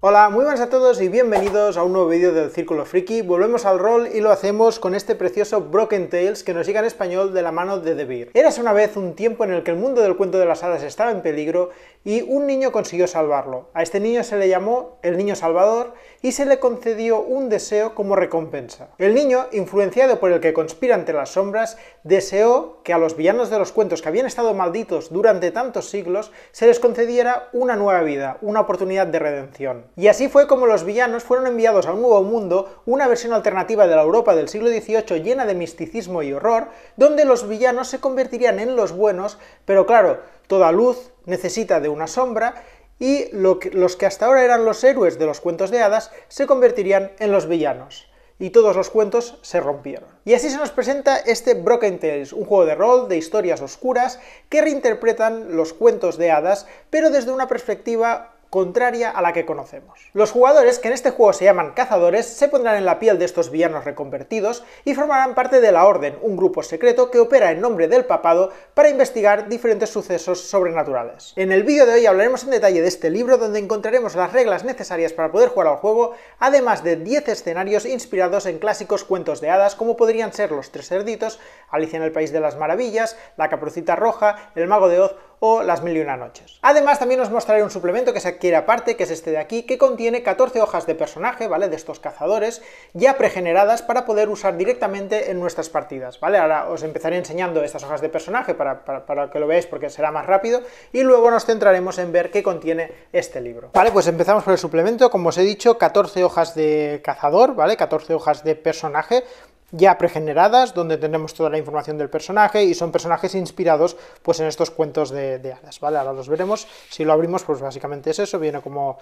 Hola, muy buenas a todos y bienvenidos a un nuevo vídeo del Círculo Friki. Volvemos al rol y lo hacemos con este precioso Broken Tales que nos llega en español de la mano de The Bear. Érase una vez un tiempo en el que el mundo del cuento de las hadas estaba en peligro y un niño consiguió salvarlo. A este niño se le llamó el Niño Salvador y se le concedió un deseo como recompensa. El niño, influenciado por el que conspira ante las sombras, deseó que a los villanos de los cuentos que habían estado malditos durante tantos siglos se les concediera una nueva vida, una oportunidad de redención. Y así fue como los villanos fueron enviados a un nuevo mundo, una versión alternativa de la Europa del siglo XVIII llena de misticismo y horror, donde los villanos se convertirían en los buenos, pero claro, toda luz necesita de una sombra, y los que hasta ahora eran los héroes de los cuentos de hadas se convertirían en los villanos. Y todos los cuentos se rompieron. Y así se nos presenta este Broken Tales, un juego de rol de historias oscuras que reinterpretan los cuentos de hadas, pero desde una perspectiva contraria a la que conocemos. Los jugadores, que en este juego se llaman cazadores, se pondrán en la piel de estos villanos reconvertidos y formarán parte de la Orden, un grupo secreto que opera en nombre del papado para investigar diferentes sucesos sobrenaturales. En el vídeo de hoy hablaremos en detalle de este libro, donde encontraremos las reglas necesarias para poder jugar al juego, además de 10 escenarios inspirados en clásicos cuentos de hadas, como podrían ser Los Tres Cerditos, Alicia en el País de las Maravillas, La Caperucita Roja, El Mago de Oz o Las Mil y Una Noches. Además, también os mostraré un suplemento que se adquiere aparte, que es este de aquí, que contiene 14 hojas de personaje, ¿vale?, de estos cazadores, ya pregeneradas para poder usar directamente en nuestras partidas, ¿vale? Ahora os empezaré enseñando estas hojas de personaje para que lo veáis, porque será más rápido, y luego nos centraremos en ver qué contiene este libro. Vale, pues empezamos por el suplemento. Como os he dicho, 14 hojas de cazador, ¿vale?, 14 hojas de personaje, ya pregeneradas, donde tenemos toda la información del personaje, y son personajes inspirados pues en estos cuentos de hadas, ¿vale? Ahora los veremos. Si lo abrimos, pues básicamente es eso, viene como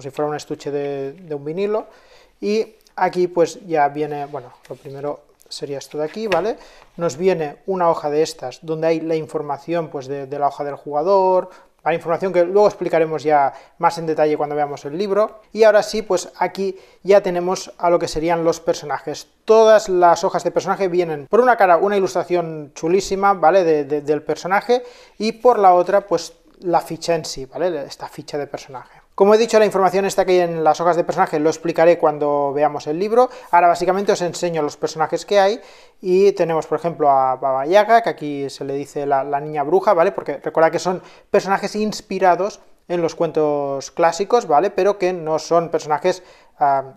si fuera un estuche de un vinilo, y aquí pues ya viene, bueno, lo primero sería esto de aquí, ¿vale? Nos viene una hoja de estas, donde hay la información pues de la hoja del jugador, la información que luego explicaremos ya más en detalle cuando veamos el libro. Y ahora sí, pues aquí ya tenemos a lo que serían los personajes. Todas las hojas de personaje vienen, por una cara, una ilustración chulísima, ¿vale?, del personaje, y por la otra, pues la ficha en sí, ¿vale?, esta ficha de personaje. Como he dicho, la información está aquí en las hojas de personaje, lo explicaré cuando veamos el libro. Ahora básicamente os enseño los personajes que hay, y tenemos por ejemplo a Baba Yaga, que aquí se le dice la niña bruja, ¿vale?, porque recuerda que son personajes inspirados en los cuentos clásicos, ¿vale?, pero que no son personajes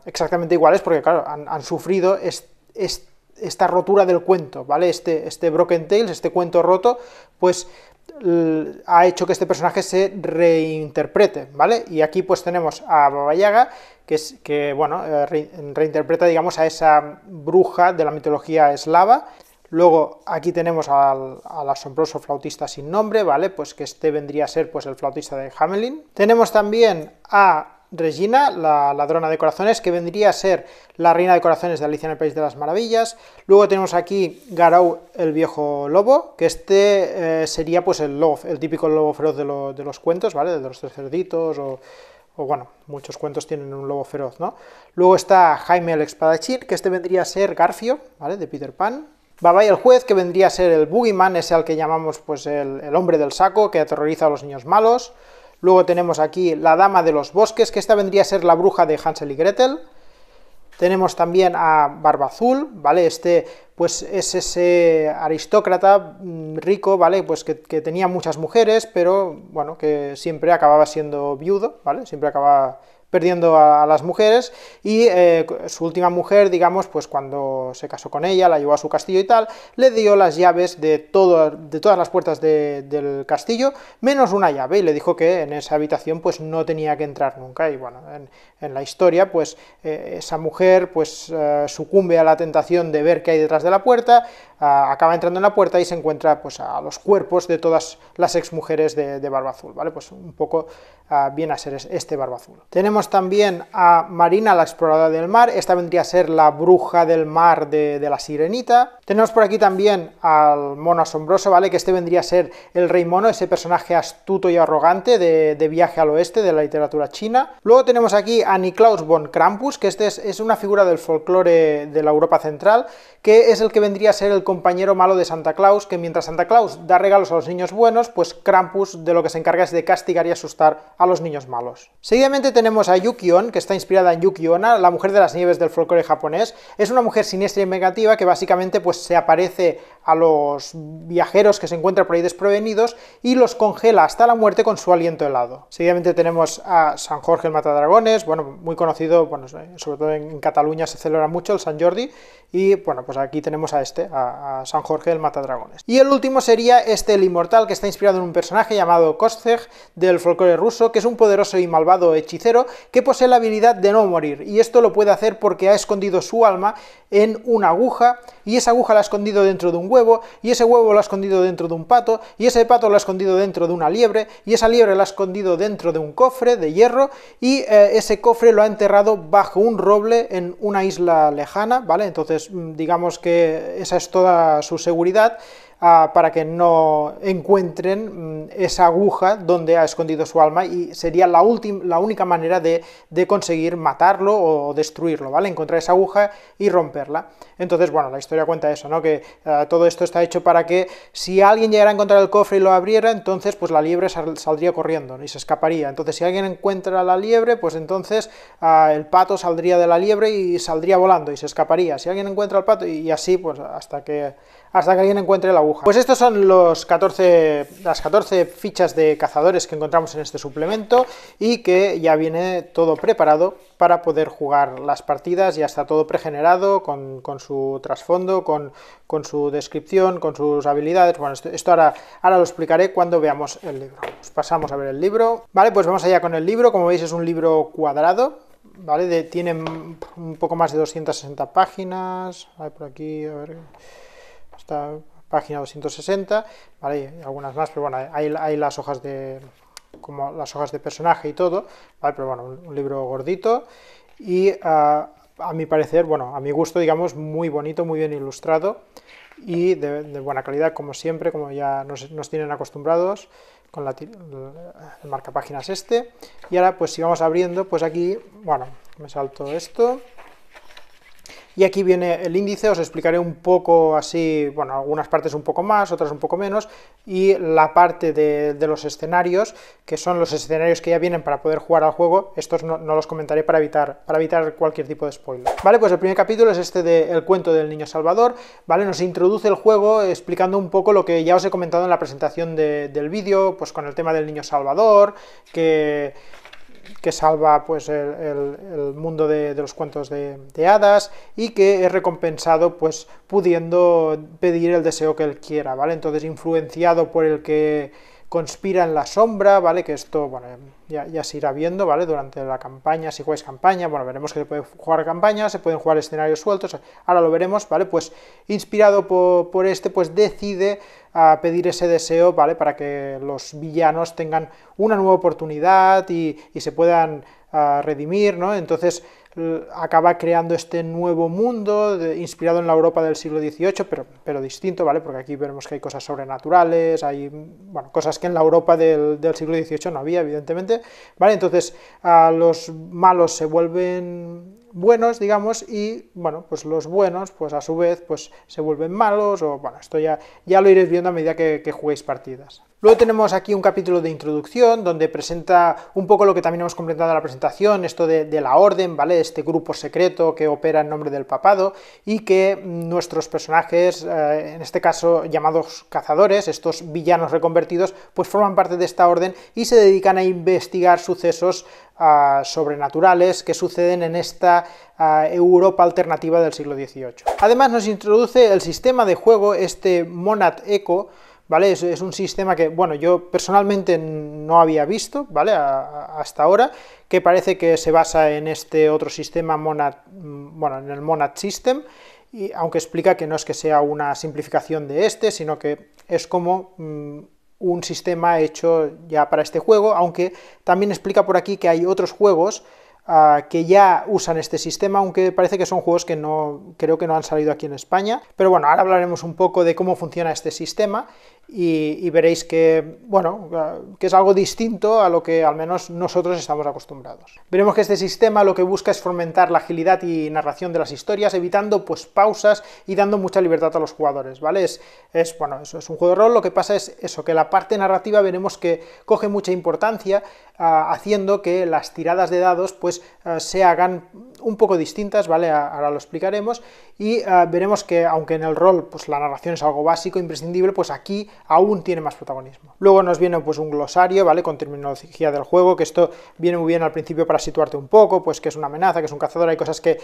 exactamente iguales, porque claro, han sufrido esta rotura del cuento, ¿vale?, este Broken Tales, este cuento roto, pues ha hecho que este personaje se reinterprete, ¿vale? Y aquí pues tenemos a Baba Yaga, que bueno, reinterpreta, digamos, a esa bruja de la mitología eslava. Luego aquí tenemos al asombroso flautista sin nombre, ¿vale?, pues que este vendría a ser pues el flautista de Hamelin. Tenemos también a Regina, la ladrona de corazones, que vendría a ser la reina de corazones de Alicia en el País de las Maravillas. Luego tenemos aquí Garou, el viejo lobo, que este sería pues el típico lobo feroz de los cuentos, ¿vale?, de los Tres Cerditos, o bueno, muchos cuentos tienen un lobo feroz, ¿no? Luego está Jaime el espadachín, que este vendría a ser Garfio, ¿vale?, de Peter Pan. Babai el juez, que vendría a ser el Boogeyman, ese al que llamamos pues el hombre del saco, que aterroriza a los niños malos. Luego tenemos aquí la dama de los bosques, que esta vendría a ser la bruja de Hansel y Gretel. Tenemos también a Barba Azul, ¿vale? Este pues es ese aristócrata rico, ¿vale?, pues que tenía muchas mujeres, pero bueno, que siempre acababa siendo viudo, ¿vale?, siempre acababa perdiendo a las mujeres, y su última mujer, digamos, pues cuando se casó con ella, la llevó a su castillo y tal, le dio las llaves de todas las puertas del castillo, menos una llave, y le dijo que en esa habitación pues no tenía que entrar nunca. Y bueno, en la historia pues esa mujer pues sucumbe a la tentación de ver qué hay detrás de la puerta, acaba entrando en la puerta y se encuentra pues a los cuerpos de todas las exmujeres de Barba Azul, ¿vale? Pues un poco viene a ser este Barba Azul. Tenemos también a Marina, la exploradora del mar, esta vendría a ser la bruja del mar de la Sirenita. Tenemos por aquí también al mono asombroso, ¿vale? Que este vendría a ser el Rey Mono, ese personaje astuto y arrogante de Viaje al Oeste, de la literatura china. Luego tenemos aquí a Niklaus von Krampus, que este es una figura del folclore de la Europa central, que es el que vendría a ser el compañero malo de Santa Claus, que mientras Santa Claus da regalos a los niños buenos, pues Krampus de lo que se encarga es de castigar y asustar a los niños malos. Seguidamente tenemos a Yuki-On, que está inspirada en Yuki Onna, la mujer de las nieves del folclore japonés. Es una mujer siniestra y negativa que básicamente pues se aparece a los viajeros que se encuentran por ahí desprevenidos y los congela hasta la muerte con su aliento helado. Seguidamente tenemos a San Jorge el Matadragones, bueno, muy conocido, bueno, sobre todo en Cataluña se celebra mucho el San Jordi, y bueno, pues aquí tenemos a San Jorge el Matadragones. Y el último sería el Inmortal, que está inspirado en un personaje llamado Kostzeg del folclore ruso, que es un poderoso y malvado hechicero que posee la habilidad de no morir, y esto lo puede hacer porque ha escondido su alma en una aguja, y esa aguja la ha escondido dentro de un huevo, y ese huevo lo ha escondido dentro de un pato, y ese pato lo ha escondido dentro de una liebre, y esa liebre la ha escondido dentro de un cofre de hierro, y ese cofre lo ha enterrado bajo un roble en una isla lejana, ¿vale? Entonces, digamos que esa es toda su seguridad, para que no encuentren esa aguja donde ha escondido su alma, y sería la única manera de conseguir matarlo o destruirlo, ¿vale? Encontrar esa aguja y romperla. Entonces, bueno, la historia cuenta eso, ¿no? Que todo esto está hecho para que si alguien llegara a encontrar el cofre y lo abriera, entonces pues la liebre saldría corriendo, ¿no? Y se escaparía. Entonces, si alguien encuentra la liebre, pues entonces el pato saldría de la liebre y saldría volando y se escaparía. Si alguien encuentra el pato, y así pues hasta que alguien encuentre la aguja. Pues estos son las 14 fichas de cazadores que encontramos en este suplemento, y que ya viene todo preparado para poder jugar las partidas. Ya está todo pregenerado con su trasfondo, con su descripción, con sus habilidades. Bueno, esto ahora lo explicaré cuando veamos el libro. Pues pasamos a ver el libro. Vale, pues vamos allá con el libro. Como veis, es un libro cuadrado, ¿vale? Tiene un poco más de 260 páginas. A ver, por aquí, a ver, esta página 260, ¿vale? Y algunas más, pero bueno, hay las hojas como las hojas de personaje y todo, ¿vale? Pero bueno, un libro gordito, y a mi parecer, bueno, a mi gusto, digamos, muy bonito, muy bien ilustrado, y de buena calidad, como siempre, como ya nos tienen acostumbrados, con el marcapáginas este. Y ahora, pues si vamos abriendo, pues aquí, bueno, me salto esto, y aquí viene el índice. Os explicaré un poco así, bueno, algunas partes un poco más, otras un poco menos, y la parte de los escenarios, que son los escenarios que ya vienen para poder jugar al juego. Estos no los comentaré para evitar cualquier tipo de spoiler. Vale, pues el primer capítulo es El cuento del niño Salvador, ¿vale? Nos introduce el juego explicando un poco lo que ya os he comentado en la presentación del vídeo, pues con el tema del niño Salvador, que salva pues el mundo de los cuentos de hadas, y que es recompensado pues pudiendo pedir el deseo que él quiera, ¿vale? Entonces, influenciado por el que conspira en la sombra, ¿vale? Que esto, bueno, ya se irá viendo, ¿vale? Durante la campaña, si jugáis campaña, bueno, veremos que se puede jugar campaña, se pueden jugar escenarios sueltos, ahora lo veremos, ¿vale? Pues inspirado por pues decide pedir ese deseo, ¿vale? Para que los villanos tengan una nueva oportunidad y se puedan redimir, ¿no? Entonces acaba creando este nuevo mundo inspirado en la Europa del siglo XVIII, pero distinto, ¿vale? Porque aquí veremos que hay cosas sobrenaturales, hay, bueno, cosas que en la Europa del siglo XVIII no había, evidentemente, ¿vale? Entonces los malos se vuelven buenos, digamos, y bueno, pues los buenos, pues a su vez, pues se vuelven malos, o bueno, esto ya lo iréis viendo a medida que juguéis partidas. Luego tenemos aquí un capítulo de introducción, donde presenta un poco lo que también hemos comentado en la presentación, esto de la orden, ¿vale? Este grupo secreto que opera en nombre del papado, y que nuestros personajes, en este caso llamados cazadores, estos villanos reconvertidos, pues forman parte de esta orden y se dedican a investigar sucesos sobrenaturales que suceden en esta Europa alternativa del siglo XVIII. Además nos introduce el sistema de juego, Monad Echo, ¿vale? Es un sistema que, bueno, yo personalmente no había visto, ¿vale? Hasta ahora, que parece que se basa en este otro sistema Monad, bueno, en el Monad System, y aunque explica que no es que sea una simplificación de sino que es como un sistema hecho ya para este juego, aunque también explica por aquí que hay otros juegos que ya usan este sistema, aunque parece que son juegos que creo que no han salido aquí en España. Pero bueno, ahora hablaremos un poco de cómo funciona este sistema y veréis que, bueno, que es algo distinto a lo que al menos nosotros estamos acostumbrados. Veremos que este sistema lo que busca es fomentar la agilidad y narración de las historias, evitando pues pausas y dando mucha libertad a los jugadores, ¿vale? Bueno, eso es un juego de rol, lo que pasa es eso, que la parte narrativa veremos que coge mucha importancia, haciendo que las tiradas de dados pues se hagan un poco distintas, ¿vale? Ahora lo explicaremos, y veremos que aunque en el rol pues la narración es algo básico, imprescindible, pues aquí aún tiene más protagonismo. Luego nos viene pues un glosario, ¿vale? Con terminología del juego, que esto viene muy bien al principio para situarte un poco, pues que es una amenaza, que es un cazador, hay cosas que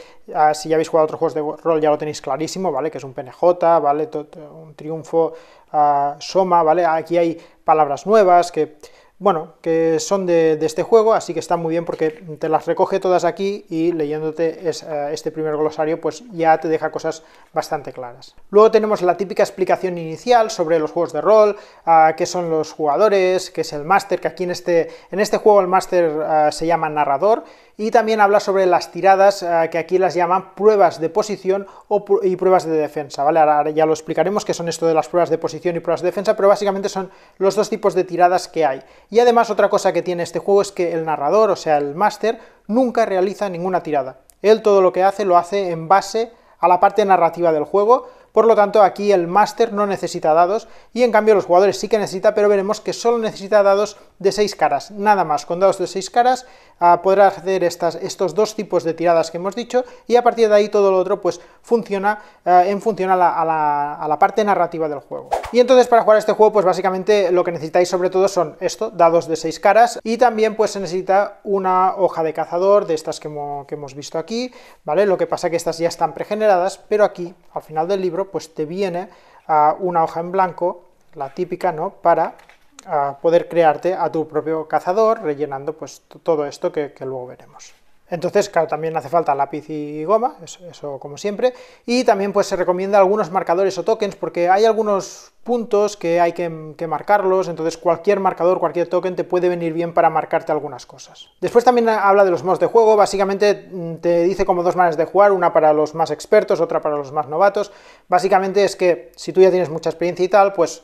si ya habéis jugado otros juegos de rol ya lo tenéis clarísimo, ¿vale? Que es un PNJ, ¿vale? Un triunfo, soma, ¿vale? Aquí hay palabras nuevas que, bueno, que son de este juego, así que está muy bien porque te las recoge todas aquí y leyéndote este primer glosario pues ya te deja cosas bastante claras. Luego tenemos la típica explicación inicial sobre los juegos de rol, qué son los jugadores, qué es el máster, que aquí en este juego el máster se llama narrador, y también habla sobre las tiradas, que aquí las llaman pruebas de posición y pruebas de defensa, ¿vale? Ahora ya lo explicaremos qué son esto de las pruebas de posición y pruebas de defensa, pero básicamente son los dos tipos de tiradas que hay. Y además otra cosa que tiene este juego es que el narrador, o sea el máster, nunca realiza ninguna tirada. Él todo lo que hace lo hace en base a la parte narrativa del juego, por lo tanto aquí el máster no necesita dados, y en cambio los jugadores sí que necesita, pero veremos que solo necesita dados de 6 caras, nada más. Con dados de 6 caras podrás hacer estos dos tipos de tiradas que hemos dicho, y a partir de ahí todo lo otro pues funciona en función a la parte narrativa del juego. Y entonces para jugar este juego pues básicamente lo que necesitáis sobre todo son dados de 6 caras, y también pues se necesita una hoja de cazador de estas que hemos visto aquí, ¿vale? Lo que pasa que estas ya están pregeneradas, pero aquí al final del libro pues te viene una hoja en blanco, la típica, ¿no? Para poder crearte a tu propio cazador, rellenando pues todo esto que luego veremos. Entonces, claro, también hace falta lápiz y goma, eso como siempre, y también pues se recomienda algunos marcadores o tokens, porque hay algunos puntos que hay que marcarlos, entonces cualquier marcador, cualquier token te puede venir bien para marcarte algunas cosas. Después también habla de los modos de juego, básicamente te dice como dos maneras de jugar, una para los más expertos, otra para los más novatos. Básicamente es que si tú ya tienes mucha experiencia y tal, pues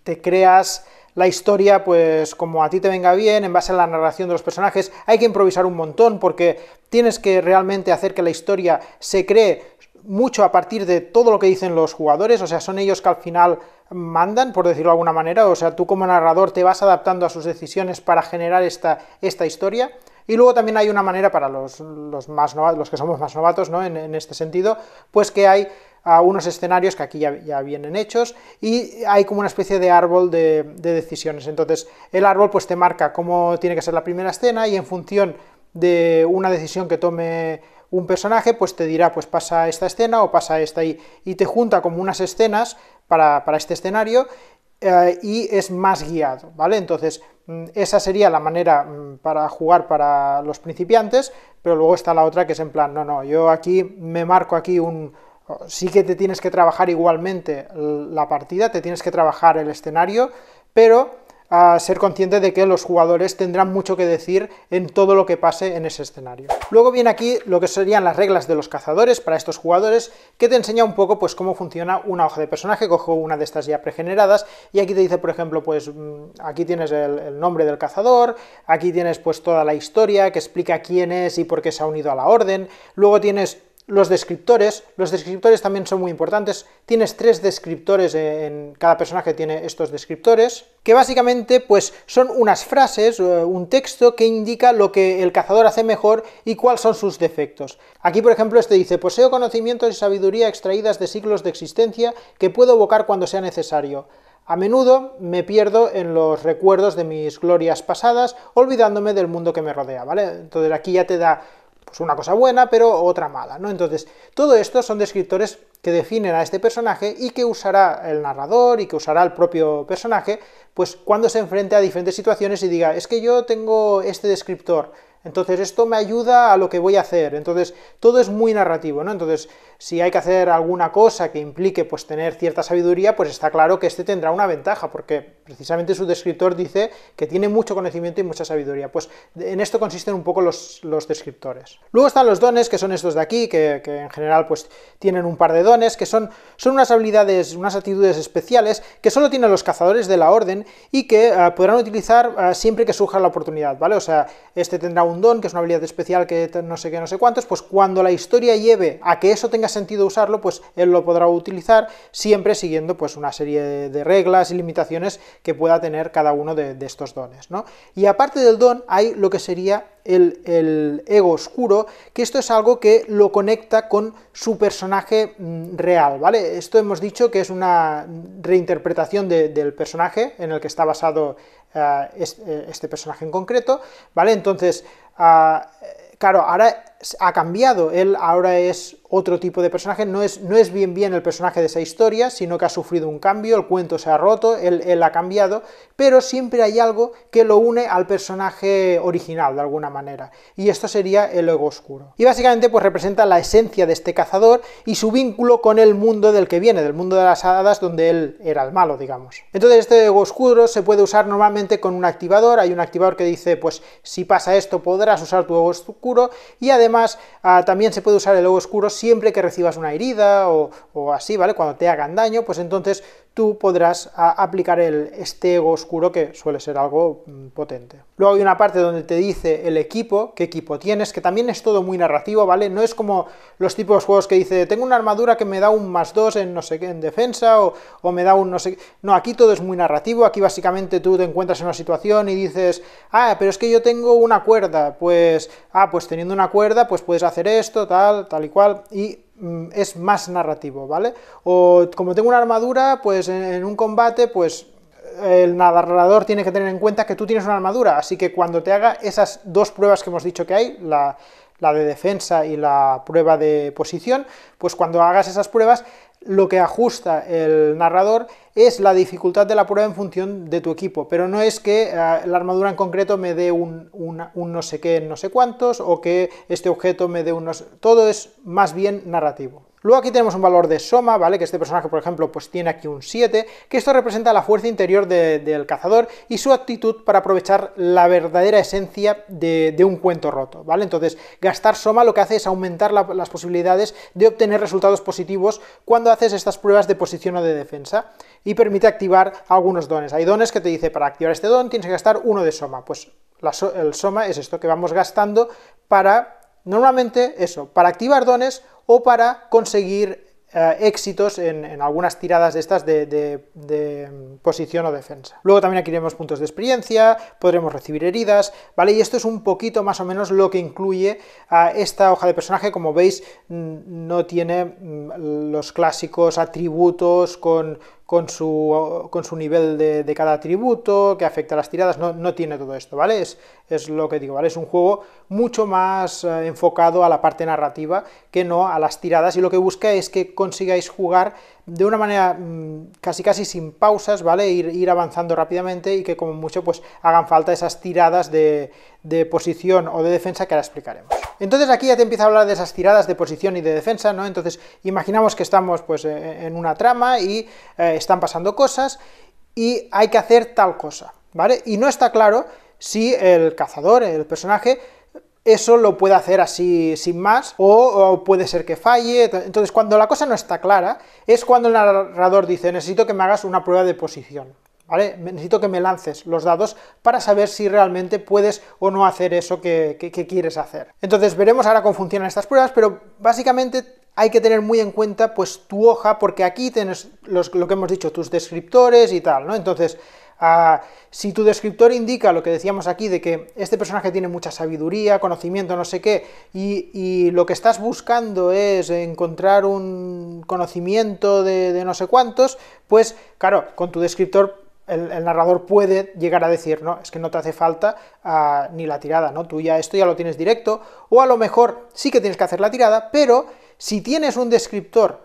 te creas la historia pues como a ti te venga bien, en base a la narración de los personajes. Hay que improvisar un montón porque tienes que realmente hacer que la historia se cree mucho a partir de todo lo que dicen los jugadores, o sea, son ellos que al final mandan, por decirlo de alguna manera, o sea, tú como narrador te vas adaptando a sus decisiones para generar esta historia. Y luego también hay una manera para los que somos más novatos, ¿no? En este sentido, pues que hay unos escenarios que aquí ya vienen hechos, y hay como una especie de árbol de decisiones. Entonces el árbol pues te marca cómo tiene que ser la primera escena, y en función de una decisión que tome un personaje pues te dirá pues pasa esta escena o pasa esta, y te junta como unas escenas para este escenario, y es más guiado, ¿vale? Entonces esa sería la manera para jugar para los principiantes, pero luego está la otra que es en plan, no, yo aquí me marco aquí sí que te tienes que trabajar igualmente la partida, te tienes que trabajar el escenario, pero ser consciente de que los jugadores tendrán mucho que decir en todo lo que pase en ese escenario. Luego viene aquí lo que serían las reglas de los cazadores para estos jugadores, que te enseña un poco pues cómo funciona una hoja de personaje. Cojo una de estas ya pregeneradas, y aquí te dice, por ejemplo, pues aquí tienes el nombre del cazador, aquí tienes pues toda la historia que explica quién es y por qué se ha unido a la orden. Luego tienes los descriptores también son muy importantes. Tienes 3 descriptores, en cada personaje tiene estos descriptores, que básicamente pues son unas frases, un texto que indica lo que el cazador hace mejor y cuáles son sus defectos. Aquí, por ejemplo, este dice: poseo conocimientos y sabiduría extraídas de siglos de existencia que puedo evocar cuando sea necesario. A menudo me pierdo en los recuerdos de mis glorias pasadas, olvidándome del mundo que me rodea, ¿vale? Entonces aquí ya te da pues una cosa buena, pero otra mala, ¿no? Entonces, todo esto son descriptores que definen a este personaje y que usará el narrador y que usará el propio personaje, pues cuando se enfrente a diferentes situaciones y diga, es que yo tengo este descriptor, entonces esto me ayuda a lo que voy a hacer, entonces todo es muy narrativo, ¿no? Entonces, si hay que hacer alguna cosa que implique pues tener cierta sabiduría, pues está claro que este tendrá una ventaja, porque precisamente su descriptor dice que tiene mucho conocimiento y mucha sabiduría. Pues en esto consisten un poco los descriptores. Luego están los dones, que son estos de aquí, que en general pues tienen un par de dones, que son unas habilidades, unas actitudes especiales que solo tienen los cazadores de la orden y que podrán utilizar siempre que surja la oportunidad, ¿vale? O sea, este tendrá un don, que es una habilidad especial que no sé qué, no sé cuántos, pues cuando la historia lleve a que eso tenga sentido usarlo, pues él lo podrá utilizar, siempre siguiendo pues una serie de reglas y limitaciones que pueda tener cada uno de estos dones, ¿no? Y aparte del don hay lo que sería el ego oscuro, que esto es algo que lo conecta con su personaje real, ¿vale? Esto hemos dicho que es una reinterpretación del personaje en el que está basado este personaje en concreto, ¿vale? Entonces, claro, ahora ha cambiado, él ahora es otro tipo de personaje, no es bien el personaje de esa historia, sino que ha sufrido un cambio, el cuento se ha roto, él ha cambiado, pero siempre hay algo que lo une al personaje original, de alguna manera, y esto sería el ego oscuro. Y básicamente pues representa la esencia de este cazador y su vínculo con el mundo del que viene, del mundo de las hadas, donde él era el malo, digamos. Entonces este ego oscuro se puede usar normalmente con un activador, hay un activador que dice, pues si pasa esto podrás usar tu ego oscuro, y además también se puede usar el ego oscuro siempre que recibas una herida o así, ¿vale? Cuando te hagan daño, pues entonces tú podrás aplicar este ego oscuro, que suele ser algo potente. Luego hay una parte donde te dice el equipo, qué equipo tienes, que también es todo muy narrativo, ¿vale? No es como los tipos de juegos que dice, tengo una armadura que me da un +2 en no sé qué, en defensa, o me da un no sé qué. No, aquí todo es muy narrativo, aquí básicamente tú te encuentras en una situación y dices, pero es que yo tengo una cuerda, pues teniendo una cuerda, pues puedes hacer esto, tal y cual, y es más narrativo, ¿vale? O como tengo una armadura, pues en un combate, pues el narrador tiene que tener en cuenta que tú tienes una armadura, así que cuando te haga esas dos pruebas que hemos dicho que hay, la de defensa y la prueba de posición, pues cuando hagas esas pruebas, lo que ajusta el narrador es la dificultad de la prueba en función de tu equipo, pero no es que la armadura en concreto me dé un no sé qué, no sé cuántos, o que este objeto me dé unos... Todo es más bien narrativo. Luego aquí tenemos un valor de Soma, ¿vale? Que este personaje, por ejemplo, pues tiene aquí un 7, que esto representa la fuerza interior del cazador y su actitud para aprovechar la verdadera esencia de un cuento roto, ¿vale? Entonces, gastar Soma lo que hace es aumentar las posibilidades de obtener resultados positivos cuando haces estas pruebas de posición o de defensa, y permite activar algunos dones. Hay dones que te dice, para activar este don tienes que gastar 1 de Soma, pues el Soma es esto que vamos gastando para, normalmente eso, para activar dones o para conseguir éxitos en algunas tiradas de estas de posición o defensa. Luego también aquí tenemos puntos de experiencia, podremos recibir heridas, ¿vale? Y esto es un poquito más o menos lo que incluye esta hoja de personaje. Como veis, no tiene los clásicos atributos con su nivel de cada atributo, que afecta a las tiradas, no tiene todo esto, ¿vale? Es lo que digo, ¿vale? Es un juego mucho más enfocado a la parte narrativa que no a las tiradas, y lo que busca es que consigáis jugar de una manera casi sin pausas, ¿vale? Ir avanzando rápidamente, y que como mucho pues hagan falta esas tiradas de posición o de defensa que ahora explicaremos. Entonces aquí ya te empieza a hablar de esas tiradas de posición y de defensa, ¿no? Entonces imaginamos que estamos pues en una trama y están pasando cosas y hay que hacer tal cosa, ¿vale? Y no está claro si el cazador, el personaje, eso lo puede hacer así sin más, o puede ser que falle. Entonces cuando la cosa no está clara es cuando el narrador dice, necesito que me hagas una prueba de posición, ¿vale? Necesito que me lances los dados para saber si realmente puedes o no hacer eso que quieres hacer. Entonces veremos ahora cómo funcionan estas pruebas, pero básicamente hay que tener muy en cuenta pues tu hoja, porque aquí tienes lo que hemos dicho, tus descriptores y tal, ¿no? Entonces, si tu descriptor indica lo que decíamos aquí, de que este personaje tiene mucha sabiduría, conocimiento, no sé qué, y lo que estás buscando es encontrar un conocimiento de no sé cuántos, pues claro, con tu descriptor el narrador puede llegar a decir, no, es que no te hace falta ni la tirada, ¿no? Tú ya esto ya lo tienes directo, o a lo mejor sí que tienes que hacer la tirada, pero si tienes un descriptor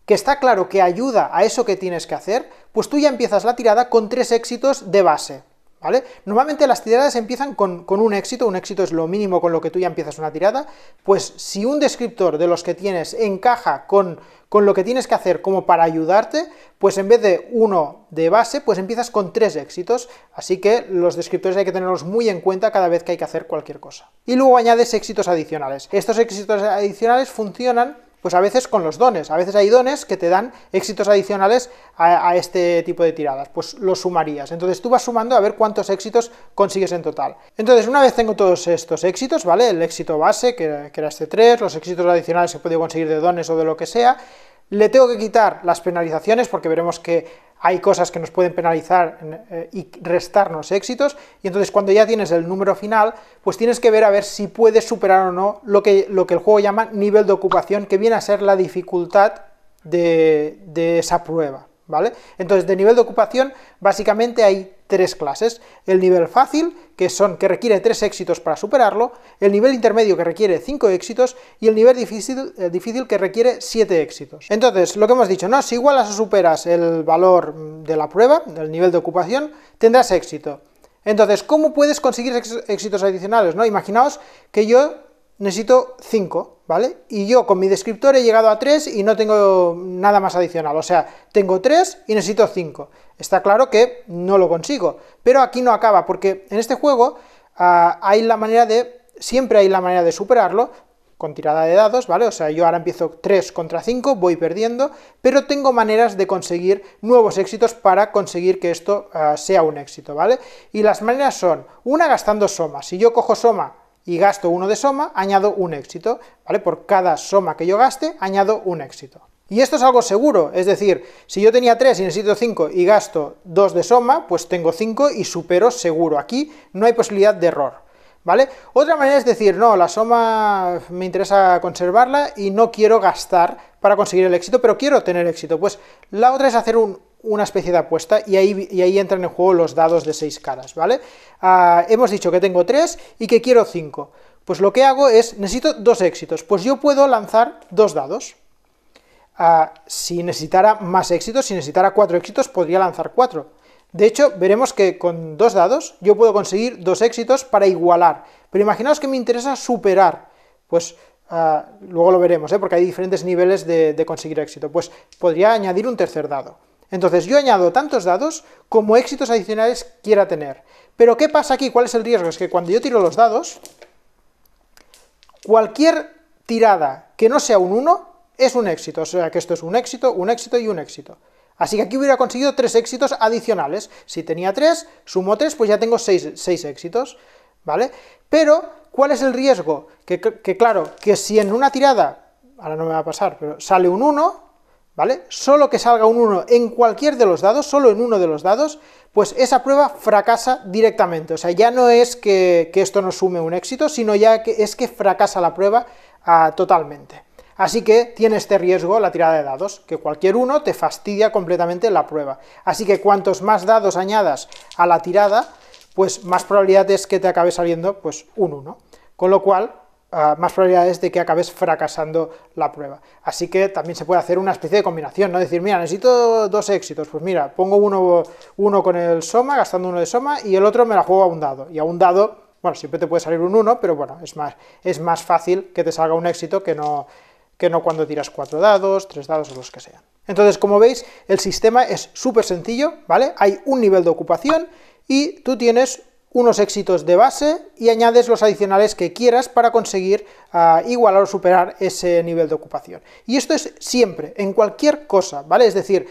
que está claro que ayuda a eso que tienes que hacer, pues tú ya empiezas la tirada con 3 éxitos de base, ¿vale? Normalmente las tiradas empiezan con un éxito es lo mínimo con lo que tú ya empiezas una tirada, pues si un descriptor de los que tienes encaja con lo que tienes que hacer como para ayudarte, pues en vez de uno de base, pues empiezas con 3 éxitos, así que los descriptores hay que tenerlos muy en cuenta cada vez que hay que hacer cualquier cosa. Y luego añades éxitos adicionales. Estos éxitos adicionales funcionan pues a veces con los dones, a veces hay dones que te dan éxitos adicionales a este tipo de tiradas, pues los sumarías, entonces tú vas sumando a ver cuántos éxitos consigues en total. Entonces una vez tengo todos estos éxitos, ¿vale? El éxito base, que era este 3, los éxitos adicionales que he podido conseguir de dones o de lo que sea, le tengo que quitar las penalizaciones porque veremos que hay cosas que nos pueden penalizar y restarnos éxitos, y entonces cuando ya tienes el número final, pues tienes que ver a ver si puedes superar o no lo que el juego llama nivel de ocupación, que viene a ser la dificultad de esa prueba, ¿vale? Entonces de nivel de ocupación básicamente hay 3 clases: el nivel fácil, que requiere 3 éxitos para superarlo, el nivel intermedio, que requiere 5 éxitos, y el nivel difícil, que requiere 7 éxitos. Entonces, lo que hemos dicho, ¿no? Si igualas o superas el valor de la prueba, del nivel de ocupación, tendrás éxito. Entonces, ¿cómo puedes conseguir éxitos adicionales, ¿no? Imaginaos que yo necesito 5, ¿vale? Y yo con mi descriptor he llegado a 3 y no tengo nada más adicional, o sea, tengo 3 y necesito 5. Está claro que no lo consigo, pero aquí no acaba, porque en este juego siempre hay la manera de superarlo, con tirada de dados, ¿vale? O sea, yo ahora empiezo 3 contra 5, voy perdiendo, pero tengo maneras de conseguir nuevos éxitos para conseguir que esto sea un éxito, ¿vale? Y las maneras son, una gastando soma. Si yo cojo soma y gasto 1 de soma, añado un éxito, ¿vale? Por cada soma que yo gaste, añado un éxito. Y esto es algo seguro, es decir, si yo tenía 3 y necesito 5 y gasto 2 de soma, pues tengo 5 y supero seguro. Aquí no hay posibilidad de error, ¿vale? Otra manera es decir, no, la soma me interesa conservarla y no quiero gastar para conseguir el éxito, pero quiero tener éxito. Pues la otra es hacer una especie de apuesta, y ahí entran en juego los dados de 6 caras, ¿vale? Hemos dicho que tengo 3 y que quiero 5. Pues lo que hago es, necesito 2 éxitos, pues yo puedo lanzar 2 dados. Si necesitara más éxitos, si necesitara 4 éxitos, podría lanzar 4. De hecho, veremos que con 2 dados yo puedo conseguir 2 éxitos para igualar. Pero imaginaos que me interesa superar, pues luego lo veremos, porque hay diferentes niveles de conseguir éxito. Pues podría añadir un tercer dado. Entonces yo añado tantos dados como éxitos adicionales quiera tener. Pero ¿qué pasa aquí? ¿Cuál es el riesgo? Es que cuando yo tiro los dados, cualquier tirada que no sea un 1 es un éxito, o sea que esto es un éxito y un éxito. Así que aquí hubiera conseguido 3 éxitos adicionales. Si tenía 3, sumo 3, pues ya tengo 6 éxitos, ¿vale? Pero, ¿cuál es el riesgo? Que claro, que si en una tirada, ahora no me va a pasar, pero sale un 1, ¿vale? Solo que salga un 1 en cualquier de los dados, solo en uno de los dados, pues esa prueba fracasa directamente. O sea, ya no es que esto nos sume un éxito, sino ya que es que fracasa la prueba totalmente. Así que tiene este riesgo la tirada de dados, que cualquier uno te fastidia completamente la prueba. Así que cuantos más dados añadas a la tirada, pues más probabilidad es que te acabe saliendo pues un 1. Con lo cual, más probabilidades de que acabes fracasando la prueba. Así que también se puede hacer una especie de combinación, ¿no? Decir, mira, necesito 2 éxitos, pues mira, pongo uno con el soma, gastando 1 de soma, y el otro me la juego a un dado. Y a un dado, bueno, siempre te puede salir un 1, pero bueno, es más fácil que te salga un éxito que no cuando tiras 4 dados, 3 dados o los que sean. Entonces, como veis, el sistema es súper sencillo, ¿vale? Hay un nivel de ocupación y tú tienes unos éxitos de base y añades los adicionales que quieras para conseguir igualar o superar ese nivel de ocupación. Y esto es siempre, en cualquier cosa, ¿vale? Es decir,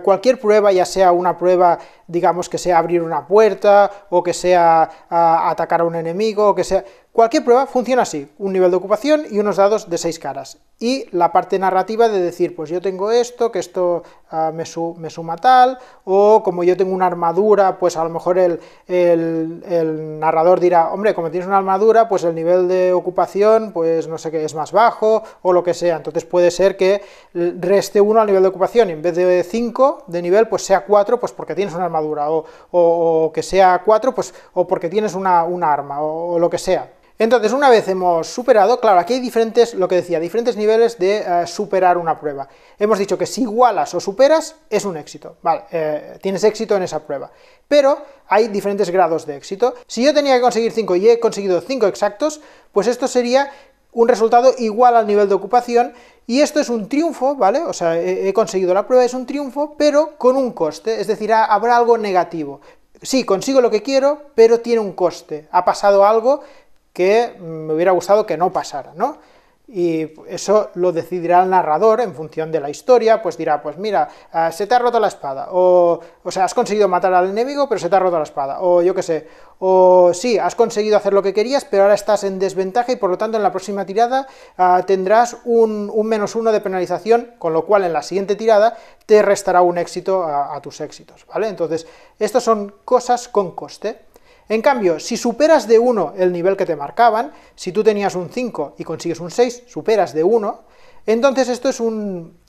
cualquier prueba, ya sea una prueba, digamos, que sea abrir una puerta, o que sea atacar a un enemigo, o que sea... Cualquier prueba funciona así, un nivel de ocupación y unos dados de 6 caras. Y la parte narrativa de decir, pues yo tengo esto, que esto me suma tal, o como yo tengo una armadura, pues a lo mejor el narrador dirá, hombre, como tienes una armadura, pues el nivel de ocupación, pues no sé qué, es más bajo, o lo que sea. Entonces puede ser que reste 1 al nivel de ocupación, y en vez de 5 de nivel, pues sea 4, pues porque tienes una armadura, o que sea 4, pues o porque tienes una arma, o lo que sea. Entonces, una vez hemos superado, claro, aquí hay diferentes, lo que decía, diferentes niveles de superar una prueba. Hemos dicho que si igualas o superas, es un éxito, vale, tienes éxito en esa prueba. Pero hay diferentes grados de éxito. Si yo tenía que conseguir 5 y he conseguido 5 exactos, pues esto sería un resultado igual al nivel de ocupación, y esto es un triunfo, ¿vale? O sea, he conseguido la prueba, es un triunfo, pero con un coste, es decir, habrá algo negativo. Sí, consigo lo que quiero, pero tiene un coste, ha pasado algo que me hubiera gustado que no pasara, ¿no? Y eso lo decidirá el narrador en función de la historia, pues dirá, pues mira, se te ha roto la espada, o sea, has conseguido matar al enemigo, pero se te ha roto la espada, o yo qué sé, o sí, has conseguido hacer lo que querías, pero ahora estás en desventaja y por lo tanto en la próxima tirada tendrás un -1 de penalización, con lo cual en la siguiente tirada te restará un éxito a tus éxitos, ¿vale? Entonces, estas son cosas con coste. En cambio, si superas de 1 el nivel que te marcaban, si tú tenías un 5 y consigues un 6, superas de 1, entonces esto es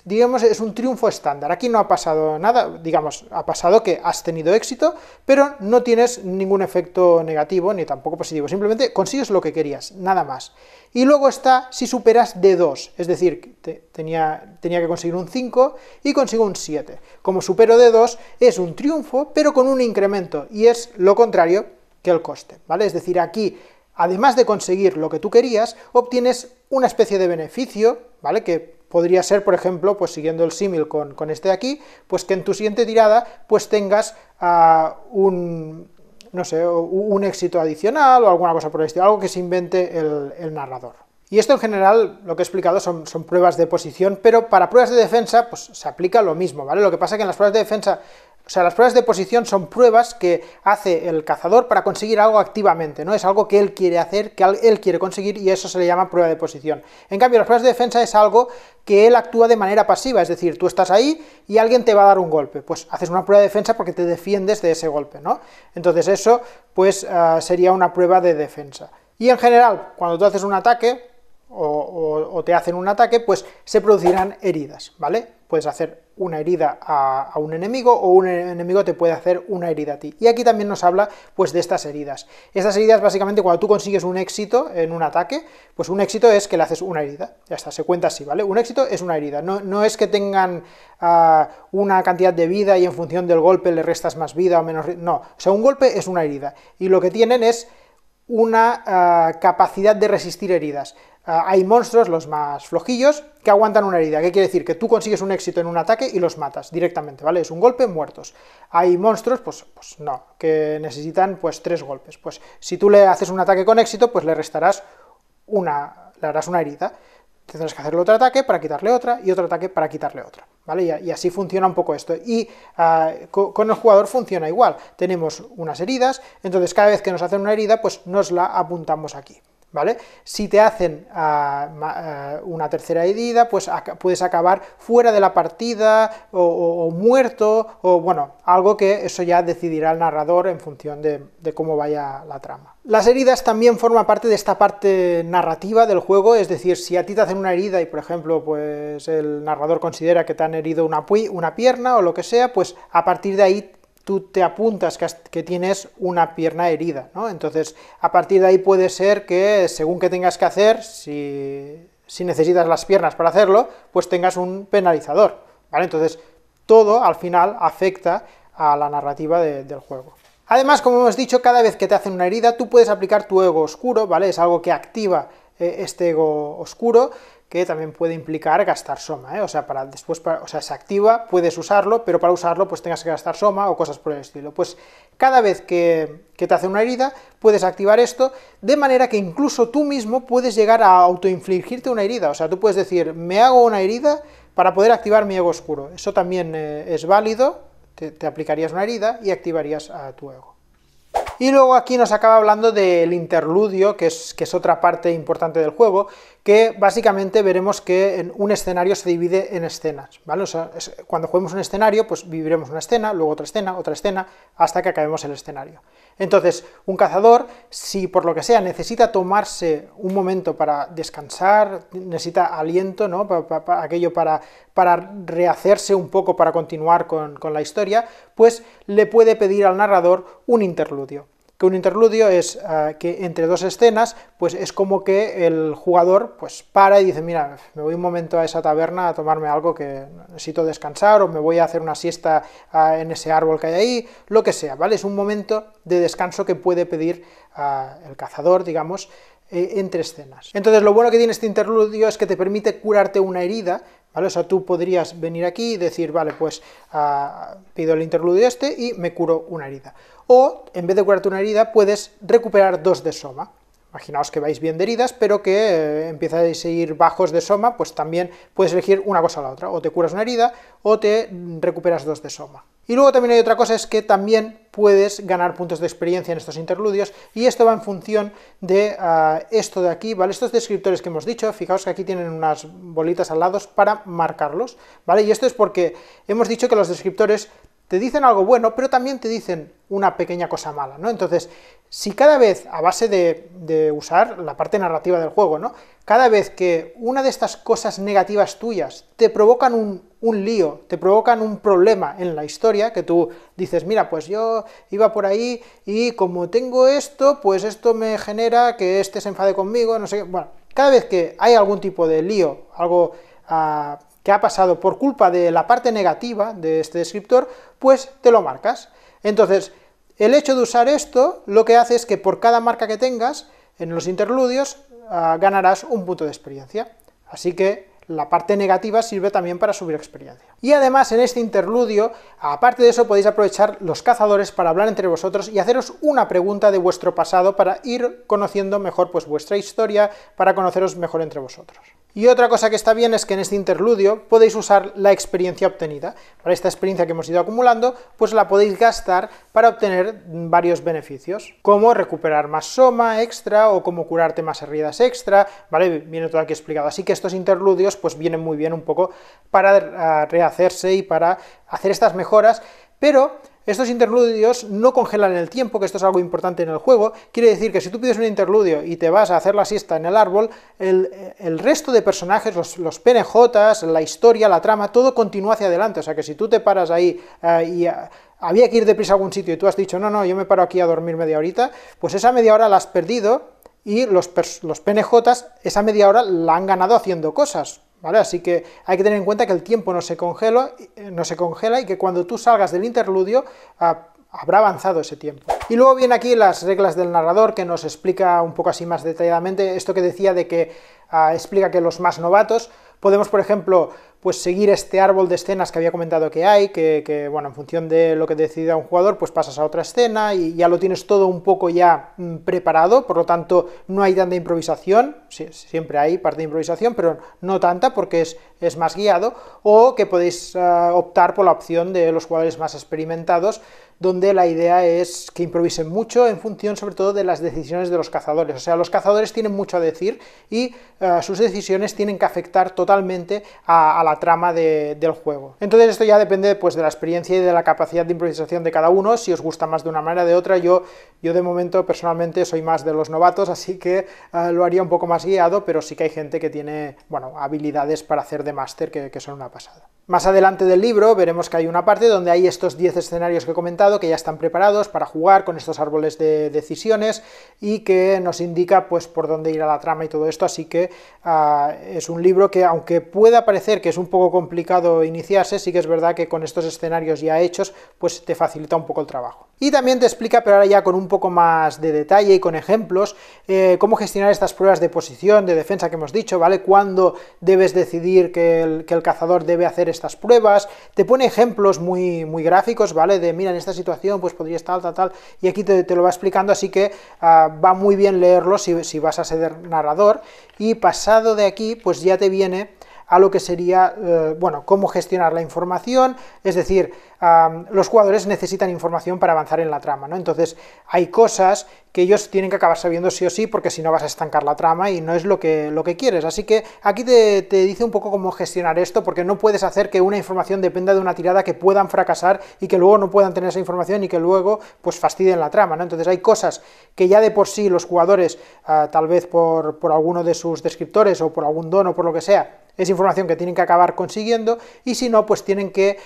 digamos, es un triunfo estándar. Aquí no ha pasado nada, digamos, ha pasado que has tenido éxito, pero no tienes ningún efecto negativo ni tampoco positivo, simplemente consigues lo que querías, nada más. Y luego está si superas de 2, es decir, tenía que conseguir un 5 y consigo un 7. Como supero de 2, es un triunfo, pero con un incremento, y es lo contrario que el coste, ¿vale? Es decir, aquí, además de conseguir lo que tú querías, obtienes una especie de beneficio, ¿vale? Que podría ser, por ejemplo, pues siguiendo el símil con este de aquí, pues que en tu siguiente tirada, pues tengas no sé, un éxito adicional o alguna cosa por el estilo, algo que se invente el narrador. Y esto en general, lo que he explicado son pruebas de posición, pero para pruebas de defensa, pues se aplica lo mismo, ¿vale? Lo que pasa es que en las pruebas de defensa, o sea, las pruebas de posición son pruebas que hace el cazador para conseguir algo activamente, ¿no? Es algo que él quiere hacer, que él quiere conseguir, y eso se le llama prueba de posición. En cambio, las pruebas de defensa es algo que él actúa de manera pasiva, es decir, tú estás ahí y alguien te va a dar un golpe, pues haces una prueba de defensa porque te defiendes de ese golpe, ¿no? Entonces eso, pues, sería una prueba de defensa. Y en general, cuando tú haces un ataque, o te hacen un ataque, pues se producirán heridas, ¿vale? Puedes hacer una herida a un enemigo, o un enemigo te puede hacer una herida a ti. Y aquí también nos habla, pues, de estas heridas. Estas heridas, básicamente, cuando tú consigues un éxito en un ataque, pues un éxito es que le haces una herida. Ya está, se cuenta así, ¿vale? Un éxito es una herida. No es que tengan una cantidad de vida y en función del golpe le restas más vida o menos... No, o sea, un golpe es una herida. Y lo que tienen es una capacidad de resistir heridas. Hay monstruos, los más flojillos, que aguantan una herida. ¿Qué quiere decir? Que tú consigues un éxito en un ataque y los matas directamente, ¿vale? Es un golpe, muertos. Hay monstruos, pues no, que necesitan pues 3 golpes. Pues si tú le haces un ataque con éxito, pues le harás una herida. Tendrás que hacerle otro ataque para quitarle otra, y otro ataque para quitarle otra, ¿vale? Y así funciona un poco esto. Y con el jugador funciona igual. Tenemos unas heridas, entonces cada vez que nos hacen una herida, pues nos la apuntamos aquí, ¿vale? Si te hacen una tercera herida, pues puedes acabar fuera de la partida, o muerto, o bueno, algo que eso ya decidirá el narrador en función de cómo vaya la trama. Las heridas también forman parte de esta parte narrativa del juego, es decir, si a ti te hacen una herida y, por ejemplo, pues el narrador considera que te han herido una pierna o lo que sea, pues a partir de ahí tú te apuntas que tienes una pierna herida, ¿no? Entonces, a partir de ahí puede ser que, según que tengas que hacer, si necesitas las piernas para hacerlo, pues tengas un penalizador, ¿vale? Entonces, todo, al final, afecta a la narrativa del juego. Además, como hemos dicho, cada vez que te hacen una herida, tú puedes aplicar tu ego oscuro, ¿vale? Es algo que activa este ego oscuro, que también puede implicar gastar soma, ¿eh? O sea, se activa, puedes usarlo, pero para usarlo pues tengas que gastar soma o cosas por el estilo. Pues cada vez que te hace una herida, puedes activar esto, de manera que incluso tú mismo puedes llegar a autoinfligirte una herida. O sea, tú puedes decir, me hago una herida para poder activar mi ego oscuro. Eso también es válido, te aplicarías una herida y activarías a tu ego. Y luego aquí nos acaba hablando del interludio, que es otra parte importante del juego, que básicamente veremos que un escenario se divide en escenas, ¿vale? O sea, cuando juguemos un escenario, pues viviremos una escena, luego otra escena, hasta que acabemos el escenario. Entonces, un cazador, si por lo que sea necesita tomarse un momento para descansar, necesita aliento, ¿no? Aquello para rehacerse un poco para continuar con la historia, pues le puede pedir al narrador un interludio. que un interludio es que entre dos escenas, pues es como que el jugador pues para y dice, mira, me voy un momento a esa taberna a tomarme algo que necesito descansar, o me voy a hacer una siesta en ese árbol que hay ahí, lo que sea, ¿vale? Es un momento de descanso que puede pedir el cazador, digamos, entre escenas. Entonces lo bueno que tiene este interludio es que te permite curarte una herida, ¿vale? O sea, tú podrías venir aquí y decir, vale, pues pido el interludio este y me curo una herida. O, en vez de curarte una herida, puedes recuperar 2 de soma. Imaginaos que vais bien de heridas, pero que empiezais a ir bajos de soma, pues también puedes elegir una cosa o la otra. O te curas una herida, o te recuperas 2 de soma. Y luego también hay otra cosa, es que también puedes ganar puntos de experiencia en estos interludios, y esto va en función de esto de aquí, ¿vale? Estos descriptores que hemos dicho, fijaos que aquí tienen unas bolitas al lado para marcarlos, ¿vale? Y esto es porque hemos dicho que los descriptores te dicen algo bueno, pero también te dicen una pequeña cosa mala, ¿no? Entonces, si cada vez, a base de usar la parte narrativa del juego, ¿no? Cada vez que una de estas cosas negativas tuyas te provocan un lío, te provocan un problema en la historia, que tú dices, mira, pues yo iba por ahí y como tengo esto, pues esto me genera que este se enfade conmigo, no sé qué. Bueno, cada vez que hay algún tipo de lío, algo que ha pasado por culpa de la parte negativa de este descriptor, pues te lo marcas. Entonces, el hecho de usar esto, lo que hace es que por cada marca que tengas en los interludios, ganarás un punto de experiencia. Así que la parte negativa sirve también para subir experiencia. Y además en este interludio, aparte de eso, podéis aprovechar los cazadores para hablar entre vosotros y haceros una pregunta de vuestro pasado para ir conociendo mejor pues vuestra historia, para conoceros mejor entre vosotros. Y otra cosa que está bien es que en este interludio podéis usar la experiencia obtenida. Para esta experiencia que hemos ido acumulando, pues la podéis gastar para obtener varios beneficios, como recuperar más soma extra, o como curarte más heridas extra, ¿vale? Viene todo aquí explicado. Así que estos interludios pues vienen muy bien un poco para rehacerse y para hacer estas mejoras, pero estos interludios no congelan el tiempo, que esto es algo importante en el juego. Quiere decir que si tú pides un interludio y te vas a hacer la siesta en el árbol, el resto de personajes, los PNJs, la historia, la trama, todo continúa hacia adelante. O sea que si tú te paras ahí y había que ir deprisa a algún sitio y tú has dicho, no, yo me paro aquí a dormir media horita, pues esa media hora la has perdido y los PNJs esa media hora la han ganado haciendo cosas, ¿vale? Así que hay que tener en cuenta que el tiempo no se congela y que cuando tú salgas del interludio habrá avanzado ese tiempo. Y luego vienen aquí las reglas del narrador, que nos explica un poco así más detalladamente esto que decía de que explica que los más novatos podemos, por ejemplo, pues seguir este árbol de escenas que había comentado que hay, que bueno, en función de lo que decida un jugador, pues pasas a otra escena y ya lo tienes todo un poco ya preparado, por lo tanto no hay tanta improvisación, sí, siempre hay parte de improvisación, pero no tanta porque es más guiado, o que podéis optar por la opción de los jugadores más experimentados, donde la idea es que improvisen mucho en función sobre todo de las decisiones de los cazadores. O sea, los cazadores tienen mucho a decir y sus decisiones tienen que afectar totalmente a la trama del juego. Entonces esto ya depende pues de la experiencia y de la capacidad de improvisación de cada uno, si os gusta más de una manera o de otra. Yo de momento personalmente soy más de los novatos, así que lo haría un poco más guiado, pero sí que hay gente que tiene, bueno, habilidades para hacer de máster que son una pasada. Más adelante del libro veremos que hay una parte donde hay estos 10 escenarios que he comentado, que ya están preparados para jugar con estos árboles de decisiones y que nos indica pues por dónde irá la trama y todo esto, así que es un libro que, aunque pueda parecer que es un poco complicado iniciarse, sí que es verdad que con estos escenarios ya hechos pues te facilita un poco el trabajo. Y también te explica, pero ahora ya con un poco más de detalle y con ejemplos, cómo gestionar estas pruebas de posición, de defensa que hemos dicho, ¿vale? Cuándo debes decidir que el cazador debe hacer estas pruebas, te pone ejemplos muy gráficos, ¿vale? De mira, en esta situación pues podría estar tal, y aquí te lo va explicando, así que va muy bien leerlo si vas a ser narrador. Y pasado de aquí, pues ya te viene a lo que sería, bueno, cómo gestionar la información, es decir, los jugadores necesitan información para avanzar en la trama, ¿no? Entonces hay cosas que ellos tienen que acabar sabiendo sí o sí, porque si no vas a estancar la trama y no es lo que quieres. Así que aquí te dice un poco cómo gestionar esto, porque no puedes hacer que una información dependa de una tirada que puedan fracasar y que luego no puedan tener esa información y que luego pues fastidien la trama, ¿no? Entonces hay cosas que ya de por sí los jugadores, tal vez por alguno de sus descriptores o por algún don o por lo que sea, es información que tienen que acabar consiguiendo, y si no, pues tienen que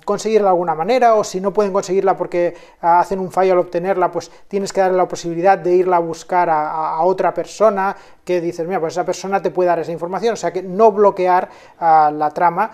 conseguirla de alguna manera, o si no pueden conseguirla porque hacen un fallo al obtenerla, pues tienes que darle la posibilidad de irla a buscar a otra persona, que dices, mira, pues esa persona te puede dar esa información, o sea que no bloquear la trama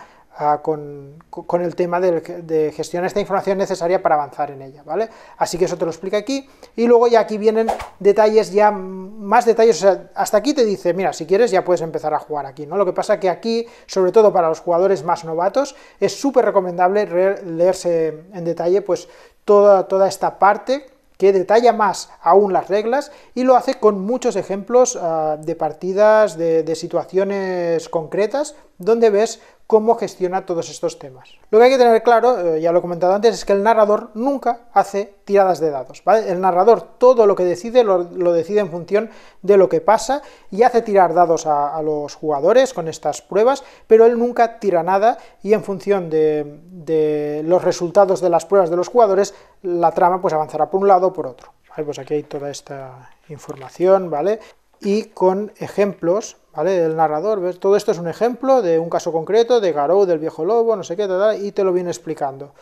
con el tema de gestionar esta información necesaria para avanzar en ella, ¿vale? Así que eso te lo explica aquí, y luego ya aquí vienen detalles, ya más detalles, o sea, hasta aquí te dice, mira, si quieres ya puedes empezar a jugar aquí, ¿no? Lo que pasa que aquí, sobre todo para los jugadores más novatos, es súper recomendable leerse en detalle pues toda esta parte, que detalla más aún las reglas, y lo hace con muchos ejemplos de partidas, de situaciones concretas, donde ves cómo gestiona todos estos temas. Lo que hay que tener claro, ya lo he comentado antes, es que el narrador nunca hace tiradas de dados, ¿vale? El narrador todo lo que decide lo decide en función de lo que pasa, y hace tirar dados a los jugadores con estas pruebas, pero él nunca tira nada, y en función de los resultados de las pruebas de los jugadores, la trama pues avanzará por un lado o por otro, ¿vale? Pues aquí hay toda esta información, ¿vale? Y con ejemplos, ¿vale? Del narrador, ¿ves? Todo esto es un ejemplo de un caso concreto, de Garou, del viejo lobo, no sé qué, y te lo viene explicando.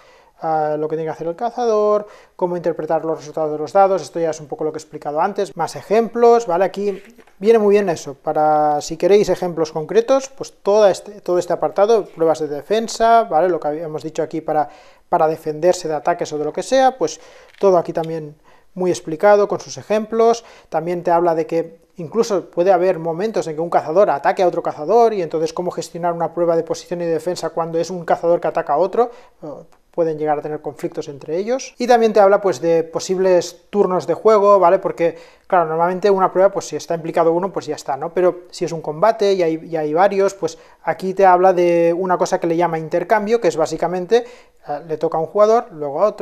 Lo que tiene que hacer el cazador, cómo interpretar los resultados de los dados, esto ya es un poco lo que he explicado antes, más ejemplos, ¿vale? Aquí viene muy bien eso, para si queréis ejemplos concretos, pues todo este apartado, pruebas de defensa, ¿vale? Lo que habíamos dicho aquí para defenderse de ataques o de lo que sea, pues todo aquí también muy explicado con sus ejemplos. También te habla de que incluso puede haber momentos en que un cazador ataque a otro cazador, y entonces cómo gestionar una prueba de posición y de defensa cuando es un cazador que ataca a otro. Pueden llegar a tener conflictos entre ellos. Y también te habla pues de posibles turnos de juego, ¿vale? Porque, claro, normalmente una prueba, pues si está implicado uno, pues ya está, ¿no? Pero si es un combate y hay varios, pues aquí te habla de una cosa que le llama intercambio, que es básicamente, le toca a un jugador, luego a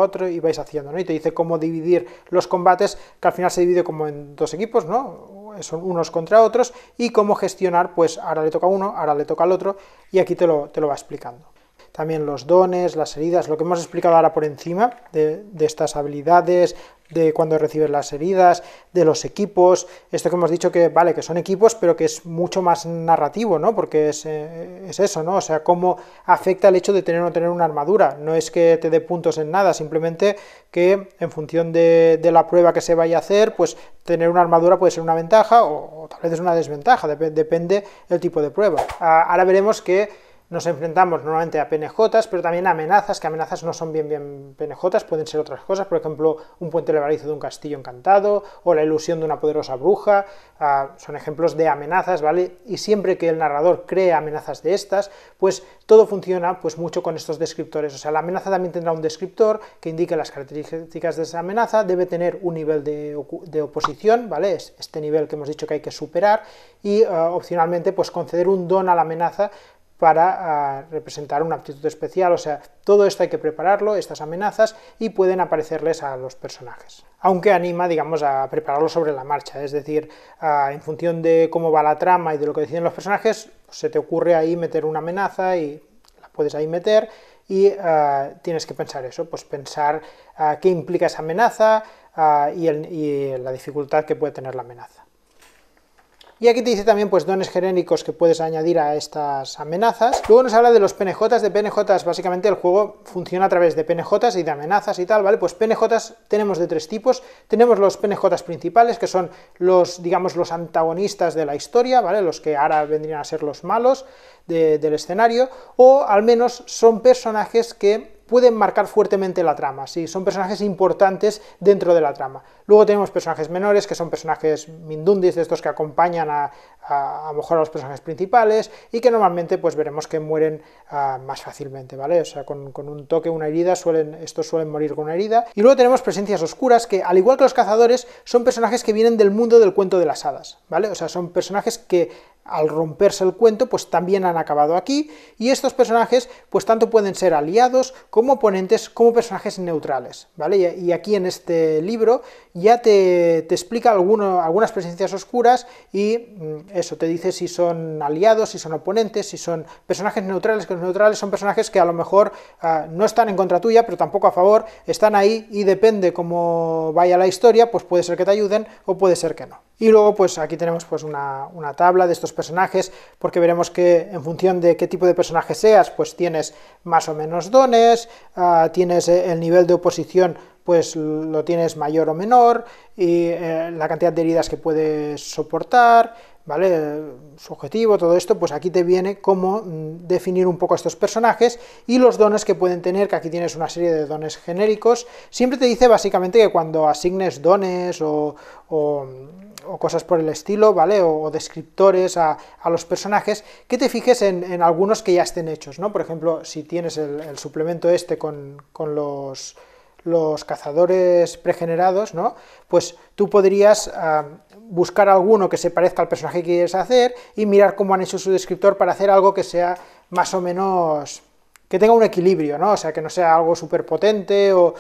otro, y vais haciendo, ¿no? Y te dice cómo dividir los combates, que al final se divide como en dos equipos, ¿no? Son unos contra otros, y cómo gestionar, pues ahora le toca a uno, ahora le toca al otro, y aquí te lo va explicando. También los dones, las heridas, lo que hemos explicado ahora por encima, de estas habilidades, de cuando recibes las heridas, de los equipos, esto que hemos dicho que, vale, que son equipos, pero que es mucho más narrativo, ¿no? Porque es eso, ¿no? O sea, cómo afecta el hecho de tener o no tener una armadura, no es que te dé puntos en nada, simplemente que en función de la prueba que se vaya a hacer, pues tener una armadura puede ser una ventaja, o tal vez es una desventaja, depende del tipo de prueba. Ahora veremos que nos enfrentamos normalmente a PNJs, pero también a amenazas, que amenazas no son bien PNJs, pueden ser otras cosas, por ejemplo, un puente levadizo de un castillo encantado, o la ilusión de una poderosa bruja, son ejemplos de amenazas, ¿vale? Y siempre que el narrador cree amenazas de estas, pues todo funciona pues mucho con estos descriptores, o sea, la amenaza también tendrá un descriptor que indique las características de esa amenaza, debe tener un nivel de oposición, ¿vale? Es este nivel que hemos dicho que hay que superar, y opcionalmente pues conceder un don a la amenaza para representar una aptitud especial, o sea, todo esto hay que prepararlo, estas amenazas, y pueden aparecerles a los personajes. Aunque anima, digamos, a prepararlo sobre la marcha, es decir, en función de cómo va la trama y de lo que deciden los personajes, pues se te ocurre ahí meter una amenaza y la puedes ahí meter, y tienes que pensar eso, pues pensar qué implica esa amenaza y la dificultad que puede tener la amenaza. Y aquí te dice también pues dones genéricos que puedes añadir a estas amenazas. Luego nos habla de los PNJs. De PNJs, básicamente el juego funciona a través de PNJs y de amenazas y tal, ¿vale? Pues PNJs tenemos de tres tipos. Tenemos los PNJs principales, que son los, digamos, los antagonistas de la historia, ¿vale? Los que ahora vendrían a ser los malos del escenario, o al menos son personajes que pueden marcar fuertemente la trama, sí, son personajes importantes dentro de la trama. Luego tenemos personajes menores, que son personajes mindundis, de estos que acompañan a lo mejor a los personajes principales, y que normalmente pues veremos que mueren más fácilmente, ¿vale? O sea, con un toque, una herida, estos suelen morir con una herida. Y luego tenemos presencias oscuras, que al igual que los cazadores, son personajes que vienen del mundo del cuento de las hadas, ¿vale? O sea, son personajes que al romperse el cuento, pues también han acabado aquí, y estos personajes, pues tanto pueden ser aliados, como oponentes, como personajes neutrales, ¿vale? Y aquí en este libro ya te explica algunas presencias oscuras, y eso, te dice si son aliados, si son oponentes, si son personajes neutrales, que los neutrales son personajes que a lo mejor no están en contra tuya, pero tampoco a favor, están ahí, y depende cómo vaya la historia, pues puede ser que te ayuden, o puede ser que no. Y luego pues aquí tenemos pues una tabla de estos personajes, porque veremos que en función de qué tipo de personaje seas, pues tienes más o menos dones, tienes el nivel de oposición, pues lo tienes mayor o menor, y la cantidad de heridas que puedes soportar, ¿vale? Su objetivo, todo esto, pues aquí te viene cómo definir un poco estos personajes y los dones que pueden tener, que aquí tienes una serie de dones genéricos. Siempre te dice básicamente que cuando asignes dones o cosas por el estilo, ¿vale? O descriptores a los personajes, que te fijes en algunos que ya estén hechos, ¿no? Por ejemplo, si tienes el suplemento este con los cazadores pregenerados, ¿no? Pues tú podrías buscar alguno que se parezca al personaje que quieres hacer y mirar cómo han hecho su descriptor para hacer algo que sea más o menos, que tenga un equilibrio, ¿no? O sea, que no sea algo súper potente o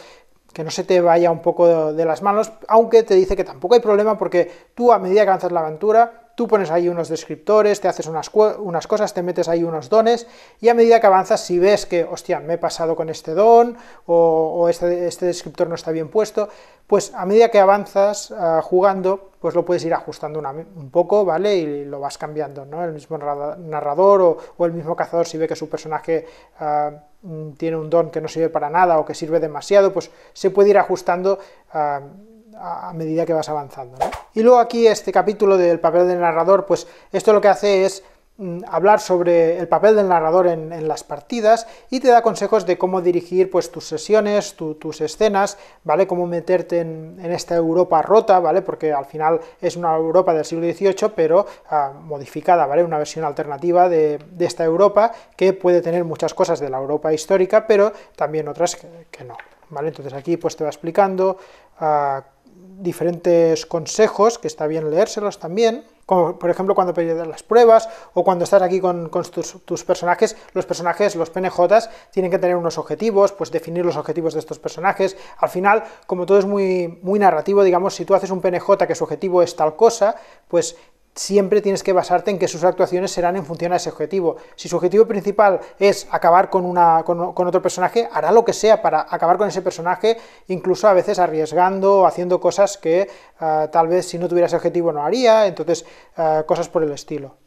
que no se te vaya un poco de las manos, aunque te dice que tampoco hay problema porque tú a medida que avanzas la aventura, tú pones ahí unos descriptores, te haces unas cosas, te metes ahí unos dones, y a medida que avanzas, si ves que, hostia, me he pasado con este don, o este descriptor no está bien puesto, pues a medida que avanzas jugando, pues lo puedes ir ajustando un poco, ¿vale? Y lo vas cambiando, ¿no? El mismo narrador o el mismo cazador, si ve que su personaje tiene un don que no sirve para nada o que sirve demasiado, pues se puede ir ajustando a medida que vas avanzando, ¿no? Y luego aquí este capítulo del papel del narrador, pues esto lo que hace es hablar sobre el papel del narrador en las partidas y te da consejos de cómo dirigir pues tus sesiones, tus escenas, ¿vale? Cómo meterte en esta Europa rota, ¿vale? Porque al final es una Europa del siglo XVIII, pero modificada, ¿vale? Una versión alternativa de esta Europa que puede tener muchas cosas de la Europa histórica, pero también otras que no, ¿vale? Entonces aquí pues te va explicando diferentes consejos, que está bien leérselos también, como por ejemplo cuando pierdes las pruebas, o cuando estás aquí con tus personajes, los PNJs tienen que tener unos objetivos, pues definir los objetivos de estos personajes. Al final, como todo es muy narrativo, digamos, si tú haces un PNJ que su objetivo es tal cosa, pues siempre tienes que basarte en que sus actuaciones serán en función a ese objetivo. Si su objetivo principal es acabar con otro personaje, hará lo que sea para acabar con ese personaje, incluso a veces arriesgando o haciendo cosas que tal vez si no tuviera ese objetivo no haría, entonces cosas por el estilo.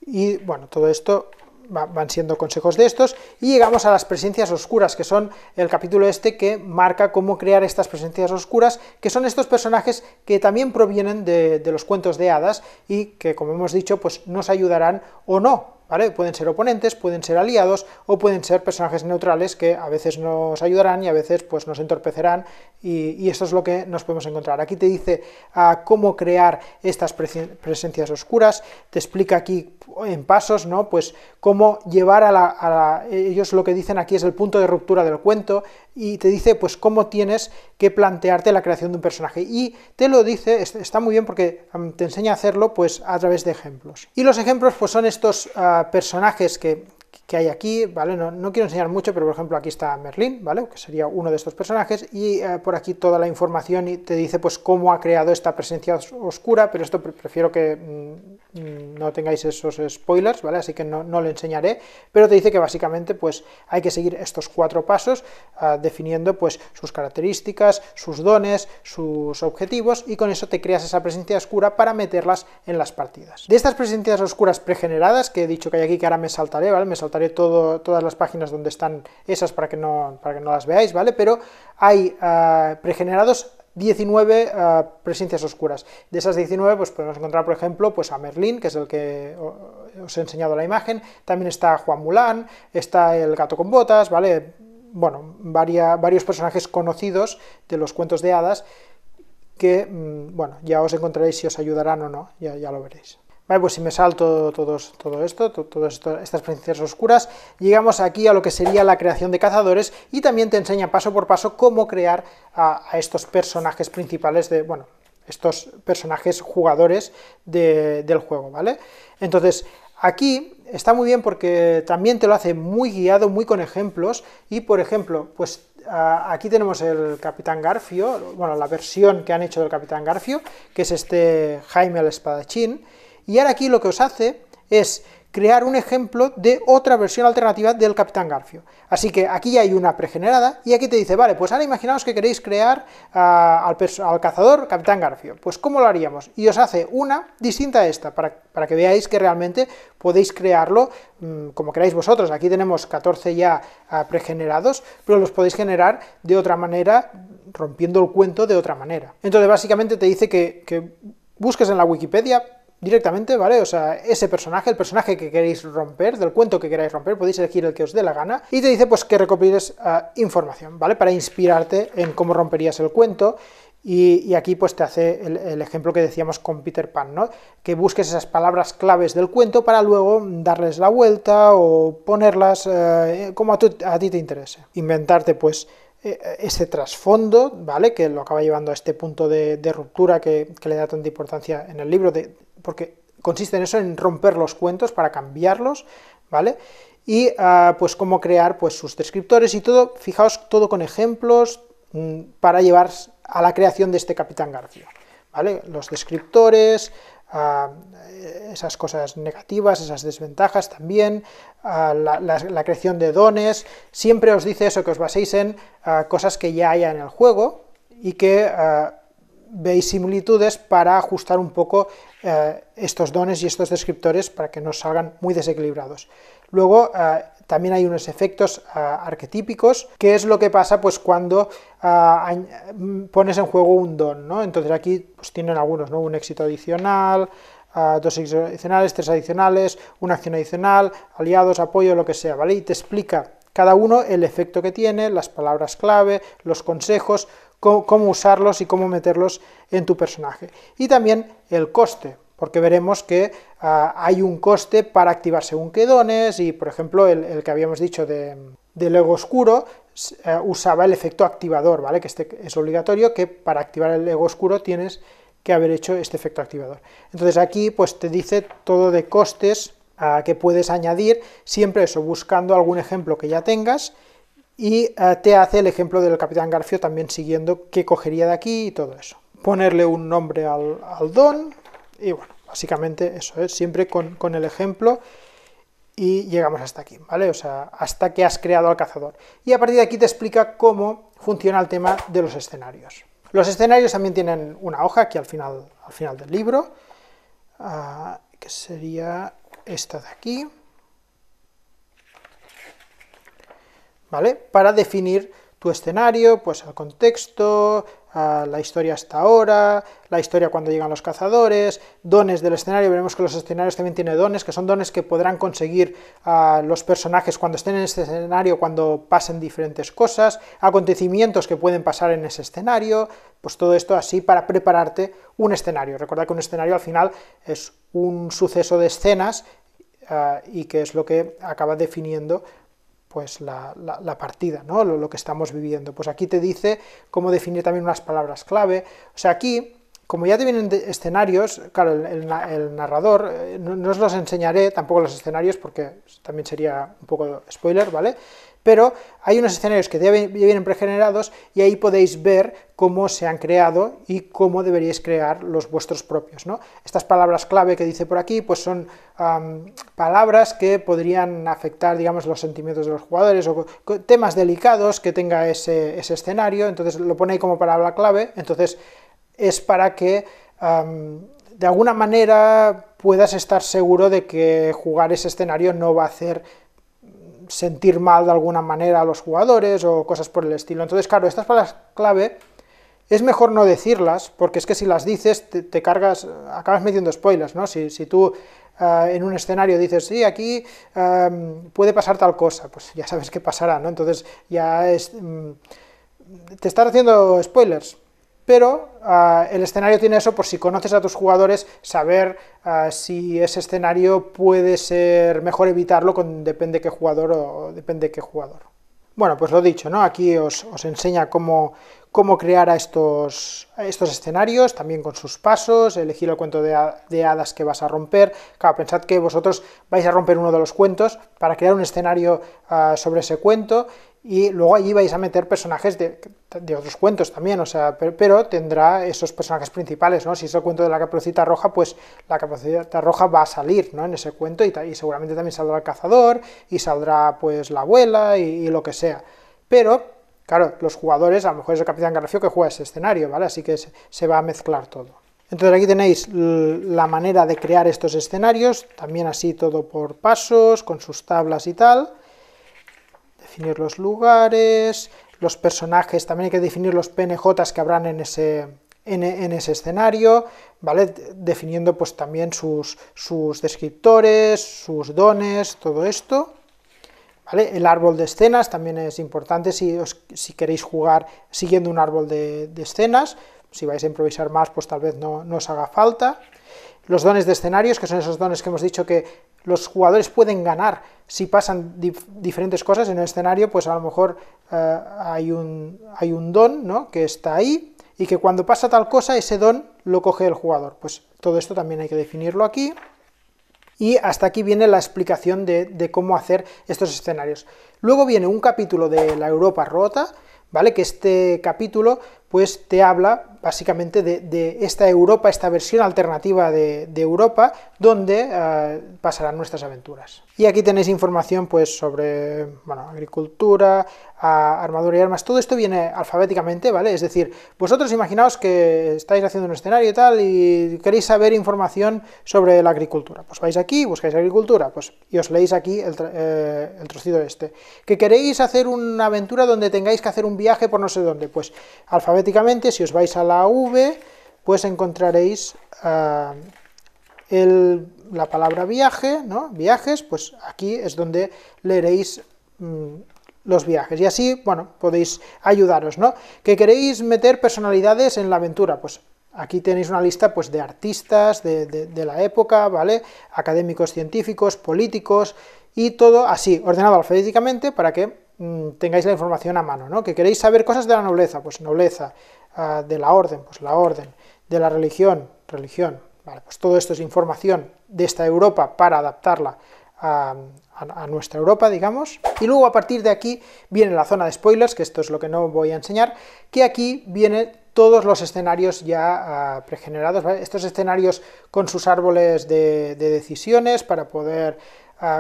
Y bueno, todo esto van siendo consejos de estos, y llegamos a las presencias oscuras, que son el capítulo este que marca cómo crear estas presencias oscuras, que son estos personajes que también provienen de los cuentos de hadas y que, como hemos dicho, pues nos ayudarán o no, ¿vale? Pueden ser oponentes, pueden ser aliados o pueden ser personajes neutrales que a veces nos ayudarán y a veces pues nos entorpecerán, y esto es lo que nos podemos encontrar. Aquí te dice cómo crear estas presencias oscuras, te explica aquí en pasos, ¿no? Pues cómo llevar ellos lo que dicen aquí es el punto de ruptura del cuento, y te dice pues cómo tienes que plantearte la creación de un personaje, y te lo dice, está muy bien porque te enseña a hacerlo pues a través de ejemplos. Y los ejemplos pues son estos personajes que hay aquí, ¿vale? No quiero enseñar mucho, pero por ejemplo aquí está Merlín, ¿vale? Que sería uno de estos personajes, y por aquí toda la información, y te dice pues cómo ha creado esta presencia oscura, pero esto prefiero que no tengáis esos spoilers, ¿vale? Así que no lo enseñaré, pero te dice que básicamente pues hay que seguir estos 4 pasos, definiendo pues sus características, sus dones, sus objetivos, y con eso te creas esa presencia oscura para meterlas en las partidas. De estas presencias oscuras pregeneradas, que he dicho que hay aquí, que ahora me saltaré, ¿vale? Me saltaré todas las páginas donde están esas para que no las veáis, ¿vale? Pero hay pregenerados 19 presencias oscuras. De esas 19 pues podemos encontrar, por ejemplo, pues a Merlín, que es el que os he enseñado la imagen, también está Juan Mulán, está el gato con botas, ¿vale? Bueno, varios personajes conocidos de los cuentos de hadas que, bueno, ya os encontraréis si os ayudarán o no, ya lo veréis. Vale, pues si me salto todas estas presencias oscuras, llegamos aquí a lo que sería la creación de cazadores, y también te enseña paso por paso cómo crear a estos personajes principales estos personajes jugadores del juego, ¿vale? Entonces, aquí está muy bien porque también te lo hace muy guiado, muy con ejemplos, y por ejemplo, pues aquí tenemos el Capitán Garfio, bueno, la versión que han hecho del Capitán Garfio, que es este Jaime el Espadachín. Y ahora aquí lo que os hace es crear un ejemplo de otra versión alternativa del Capitán Garfio. Así que aquí ya hay una pregenerada, y aquí te dice, vale, pues ahora imaginaos que queréis crear al cazador Capitán Garfio. Pues ¿cómo lo haríamos? Y os hace una distinta a esta, para que veáis que realmente podéis crearlo como queráis vosotros. Aquí tenemos 14 ya pregenerados, pero los podéis generar de otra manera, rompiendo el cuento de otra manera. Entonces básicamente te dice que busques en la Wikipedia directamente, ¿vale? O sea, ese personaje, el personaje que queréis romper, del cuento que queráis romper, podéis elegir el que os dé la gana, y te dice pues que recopiles información, ¿vale? Para inspirarte en cómo romperías el cuento, y aquí pues te hace el ejemplo que decíamos con Peter Pan, ¿no? Que busques esas palabras claves del cuento para luego darles la vuelta o ponerlas como a ti te interese. Inventarte pues ese trasfondo, ¿vale? Que lo acaba llevando a este punto de ruptura que le da tanta importancia en el libro, porque consiste en eso, en romper los cuentos para cambiarlos, ¿vale? Y pues cómo crear pues sus descriptores y todo, fijaos, todo con ejemplos para llevar a la creación de este Capitán Garfio, ¿vale? Los descriptores, esas cosas negativas, esas desventajas también, la creación de dones. Siempre os dice eso, que os baséis en cosas que ya haya en el juego y que veis similitudes para ajustar un poco estos dones y estos descriptores para que no salgan muy desequilibrados. Luego también hay unos efectos arquetípicos, que es lo que pasa pues cuando pones en juego un don, ¿no? Entonces aquí pues tienen algunos, ¿no? Un éxito adicional, 2 éxitos adicionales, 3 adicionales, una acción adicional, aliados, apoyo, lo que sea, ¿vale? Y te explica cada uno el efecto que tiene, las palabras clave, los consejos, cómo usarlos y cómo meterlos en tu personaje. Y también el coste, porque veremos que hay un coste para activar según qué dones, y por ejemplo el que habíamos dicho del ego oscuro usaba el efecto activador, ¿vale? Que este es obligatorio, que para activar el ego oscuro tienes que haber hecho este efecto activador. Entonces aquí pues te dice todo de costes que puedes añadir, siempre eso, buscando algún ejemplo que ya tengas, y te hace el ejemplo del Capitán Garfio también siguiendo qué cogería de aquí y todo eso. Ponerle un nombre al don, y bueno, básicamente eso es, siempre con el ejemplo, y llegamos hasta aquí, ¿vale? O sea, hasta que has creado al cazador. Y a partir de aquí te explica cómo funciona el tema de los escenarios. Los escenarios también tienen una hoja aquí al final del libro, que sería esta de aquí, ¿vale? Para definir tu escenario, pues el contexto, la historia hasta ahora, la historia cuando llegan los cazadores, dones del escenario. Veremos que los escenarios también tienen dones, que son dones que podrán conseguir los personajes cuando estén en este escenario, cuando pasen diferentes cosas, acontecimientos que pueden pasar en ese escenario, pues todo esto así para prepararte un escenario. Recordad que un escenario al final es un suceso de escenas y que es lo que acaba definiendo pues la partida, ¿no? Lo que estamos viviendo. Pues aquí te dice cómo definir también unas palabras clave. O sea, aquí, como ya te vienen escenarios, claro, el narrador, no os los enseñaré tampoco los escenarios porque también sería un poco spoiler, ¿vale? Pero hay unos escenarios que ya vienen pregenerados y ahí podéis ver cómo se han creado y cómo deberíais crear los vuestros propios, ¿no? Estas palabras clave que dice por aquí pues son palabras que podrían afectar, digamos, los sentimientos de los jugadores o temas delicados que tenga ese escenario. Entonces lo pone ahí como palabra clave. Entonces es para que de alguna manera puedas estar seguro de que jugar ese escenario no va a hacer sentir mal de alguna manera a los jugadores o cosas por el estilo. Entonces, claro, estas palabras clave es mejor no decirlas, porque es que si las dices te cargas, acabas metiendo spoilers, ¿no? Si tú en un escenario dices, sí, aquí puede pasar tal cosa, pues ya sabes qué pasará, ¿no? Entonces ya te estás haciendo spoilers. Pero el escenario tiene eso, por si conoces a tus jugadores, saber si ese escenario puede ser mejor evitarlo con depende qué jugador o depende qué jugador. Bueno, pues lo dicho, ¿no? Aquí os enseña cómo crear a estos escenarios, también con sus pasos, elegir el cuento de hadas que vas a romper. Claro, pensad que vosotros vais a romper uno de los cuentos para crear un escenario sobre ese cuento, y luego allí vais a meter personajes de otros cuentos también, o sea, pero tendrá esos personajes principales, ¿no? Si es el cuento de la Caperucita Roja, pues la Caperucita Roja va a salir, ¿no? En ese cuento, y seguramente también saldrá el cazador, y saldrá pues la abuela, y lo que sea. Pero, claro, los jugadores, a lo mejor es el Capitán Garfio que juega ese escenario, ¿vale? Así que se va a mezclar todo. Entonces aquí tenéis la manera de crear estos escenarios, también así todo por pasos, con sus tablas y tal. Definir los lugares, los personajes, también hay que definir los PNJs que habrán en ese escenario, ¿vale? Definiendo pues también sus descriptores, sus dones, todo esto. ¿Vale? El árbol de escenas también es importante si queréis jugar siguiendo un árbol de escenas. Si vais a improvisar más, pues tal vez no os haga falta. Los dones de escenarios, que son esos dones que hemos dicho que los jugadores pueden ganar si pasan diferentes cosas en el escenario, pues a lo mejor hay un don, ¿no? Que está ahí, y que cuando pasa tal cosa, ese don lo coge el jugador. Pues todo esto también hay que definirlo aquí. Y hasta aquí viene la explicación de cómo hacer estos escenarios. Luego viene un capítulo de la Europa Rota, ¿vale? Que este capítulo pues te habla básicamente de esta Europa, esta versión alternativa de Europa, donde pasarán nuestras aventuras. Y aquí tenéis información pues sobre, bueno, agricultura, armadura y armas. Todo esto viene alfabéticamente, ¿vale? Es decir, vosotros imaginaos que estáis haciendo un escenario y tal, y queréis saber información sobre la agricultura. Pues vais aquí, buscáis agricultura, pues, y os leéis aquí el trocito este. Que queréis hacer una aventura donde tengáis que hacer un viaje por no sé dónde, pues alfabéticamente, si os vais a la V, pues encontraréis la palabra viaje, ¿no? Viajes, pues aquí es donde leeréis los viajes, y así, bueno, podéis ayudaros, ¿no? Que queréis meter personalidades en la aventura, pues aquí tenéis una lista pues de artistas de la época, ¿vale? Académicos, científicos, políticos, y todo así, ordenado alfabéticamente para que tengáis la información a mano, ¿no? Que queréis saber cosas de la nobleza, pues nobleza, de la orden, pues la orden, de la religión, religión, vale, pues todo esto es información de esta Europa para adaptarla a nuestra Europa, digamos. Y luego a partir de aquí viene la zona de spoilers, que esto es lo que no voy a enseñar, que aquí viene todos los escenarios ya pregenerados, ¿vale? Estos escenarios con sus árboles de decisiones para poder,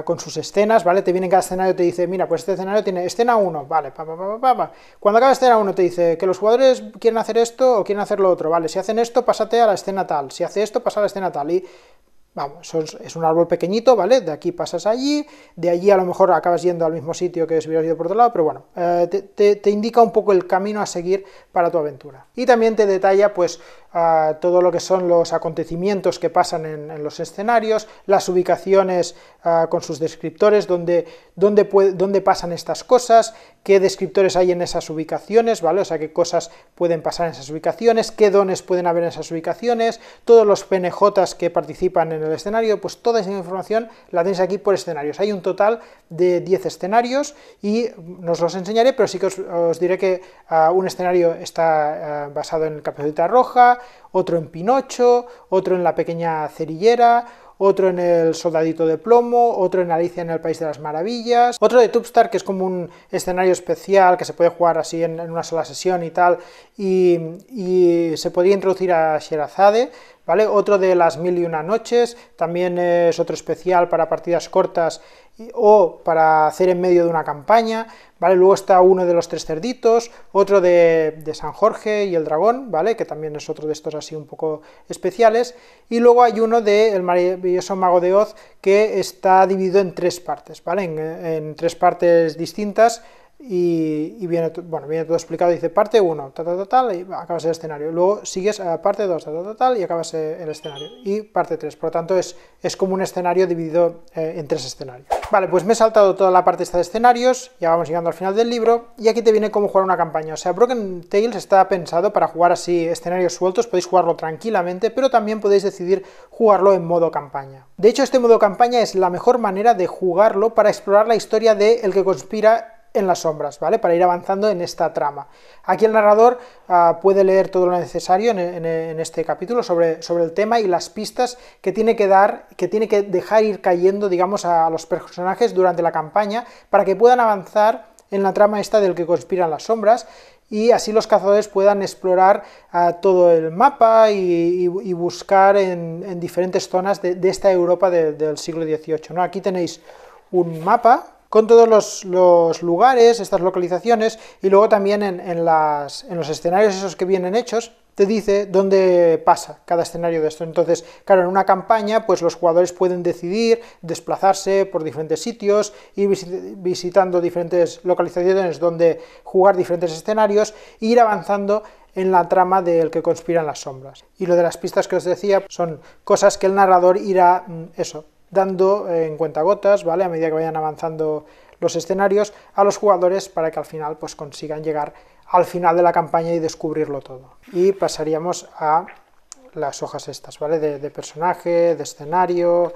con sus escenas, ¿vale? Te viene en cada escenario, te dice, mira, pues este escenario tiene escena 1, vale, Cuando acaba escena 1 te dice que los jugadores quieren hacer esto o quieren hacer lo otro, vale, si hacen esto, pásate a la escena tal, si hace esto, pasa a la escena tal, y vamos, es un árbol pequeñito, ¿vale? De aquí pasas allí, de allí a lo mejor acabas yendo al mismo sitio que si hubieras ido por otro lado, pero bueno, te indica un poco el camino a seguir para tu aventura. Y también te detalla, pues, todo lo que son los acontecimientos que pasan en los escenarios, las ubicaciones con sus descriptores, dónde pasan estas cosas, qué descriptores hay en esas ubicaciones, ¿vale? O sea, qué cosas pueden pasar en esas ubicaciones, qué dones pueden haber en esas ubicaciones, todos los PNJs que participan en el escenario, pues toda esa información la tenéis aquí por escenarios. Hay un total de 10 escenarios y no os los enseñaré, pero sí que os diré que un escenario está basado en el Caperucita Roja, otro en Pinocho, otro en la pequeña cerillera, otro en el Soldadito de Plomo, otro en Alicia en el País de las Maravillas, otro de Tubstar, que es como un escenario especial que se puede jugar así en una sola sesión y tal, y se podría introducir a Sherazade, ¿vale? Otro de las 1001 noches, también es otro especial para partidas cortas o para hacer en medio de una campaña, ¿vale? Luego está uno de los 3 cerditos, otro de San Jorge y el dragón, ¿vale? Que también es otro de estos así un poco especiales, y luego hay uno de El maravilloso Mago de Oz, que está dividido en 3 partes, ¿vale? En 3 partes distintas, y viene todo explicado, dice parte 1, tal, y acabas el escenario, luego sigues a parte 2, tal, y acabas el escenario, y parte 3, por lo tanto es como un escenario dividido en 3 escenarios. Vale, pues me he saltado toda la parte esta de escenarios, ya vamos llegando al final del libro, y aquí te viene cómo jugar una campaña. O sea, Broken Tales está pensado para jugar así escenarios sueltos, podéis jugarlo tranquilamente, pero también podéis decidir jugarlo en modo campaña. De hecho, este modo campaña es la mejor manera de jugarlo para explorar la historia de El que conspira en las sombras, ¿vale? Para ir avanzando en esta trama. Aquí el narrador puede leer todo lo necesario en este capítulo sobre el tema y las pistas que tiene que dar, que tiene que dejar ir cayendo, digamos, a los personajes durante la campaña para que puedan avanzar en la trama esta del que conspiran las sombras, y así los cazadores puedan explorar todo el mapa y buscar en diferentes zonas de esta Europa del siglo XVIII, ¿no? Aquí tenéis un mapa con todos los lugares, estas localizaciones, y luego también en los escenarios esos que vienen hechos, te dice dónde pasa cada escenario de esto. Entonces, claro, en una campaña, pues los jugadores pueden decidir desplazarse por diferentes sitios, ir visitando diferentes localizaciones donde jugar diferentes escenarios, e ir avanzando en la trama del que conspiran las sombras. Y lo de las pistas que os decía son cosas que el narrador irá, dando en cuentagotas, ¿vale? A medida que vayan avanzando los escenarios a los jugadores para que al final pues consigan llegar al final de la campaña y descubrirlo todo. Y pasaríamos a las hojas estas, ¿vale? De personaje, de escenario,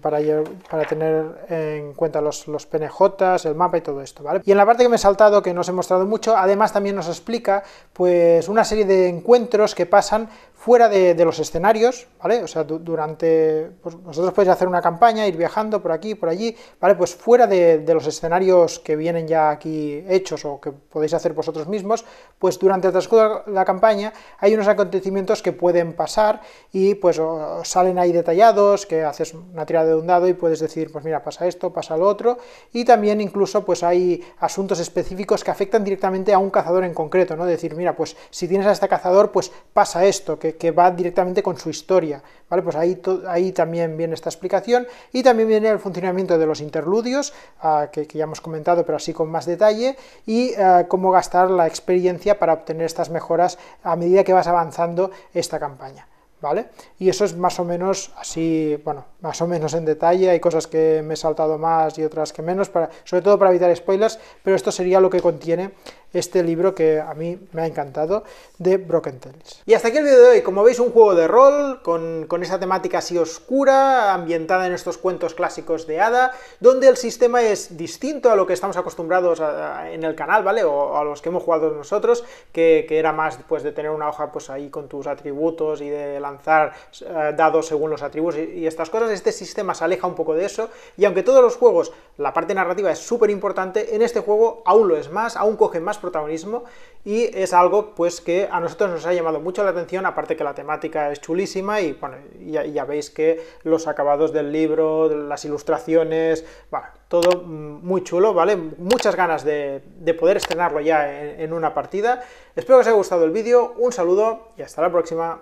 para tener en cuenta los PNJs, el mapa y todo esto, ¿vale? Y en la parte que me he saltado, que no os he mostrado mucho, además también nos explica pues una serie de encuentros que pasan fuera de los escenarios, ¿vale? O sea, durante... Pues vosotros podéis hacer una campaña, ir viajando por aquí, por allí, ¿vale? Pues fuera de los escenarios que vienen ya aquí hechos o que podéis hacer vosotros mismos, pues durante el transcurso de la campaña hay unos acontecimientos que pueden pasar y pues salen ahí detallados, que haces una tirada de un dado y puedes decir, pues mira, pasa esto, pasa lo otro, y también incluso pues hay asuntos específicos que afectan directamente a un cazador en concreto, ¿no? Decir, mira, pues si tienes a este cazador, pues pasa esto, que va directamente con su historia, ¿vale? Pues ahí también viene esta explicación, y también viene el funcionamiento de los interludios, que ya hemos comentado, pero así con más detalle, y cómo gastar la experiencia para obtener estas mejoras a medida que vas avanzando esta campaña, ¿vale? Y eso es más o menos así, bueno, más o menos en detalle. Hay cosas que me he saltado más y otras que menos, sobre todo para evitar spoilers, pero esto sería lo que contiene este libro que a mí me ha encantado, de Broken Tales. Y hasta aquí el vídeo de hoy. Como veis, un juego de rol con esa temática así oscura, ambientada en estos cuentos clásicos de hada, donde el sistema es distinto a lo que estamos acostumbrados en el canal, ¿vale? O a los que hemos jugado nosotros, que era más pues de tener una hoja pues ahí con tus atributos y de lanzar dados según los atributos y estas cosas. Este sistema se aleja un poco de eso, y aunque todos los juegos la parte narrativa es súper importante, en este juego aún lo es más, aún coge más protagonismo, y es algo pues que a nosotros nos ha llamado mucho la atención, aparte que la temática es chulísima, y bueno, ya veis que los acabados del libro, las ilustraciones, bueno, todo muy chulo, ¿vale? Muchas ganas de poder estrenarlo ya en una partida. Espero que os haya gustado el vídeo, un saludo y hasta la próxima.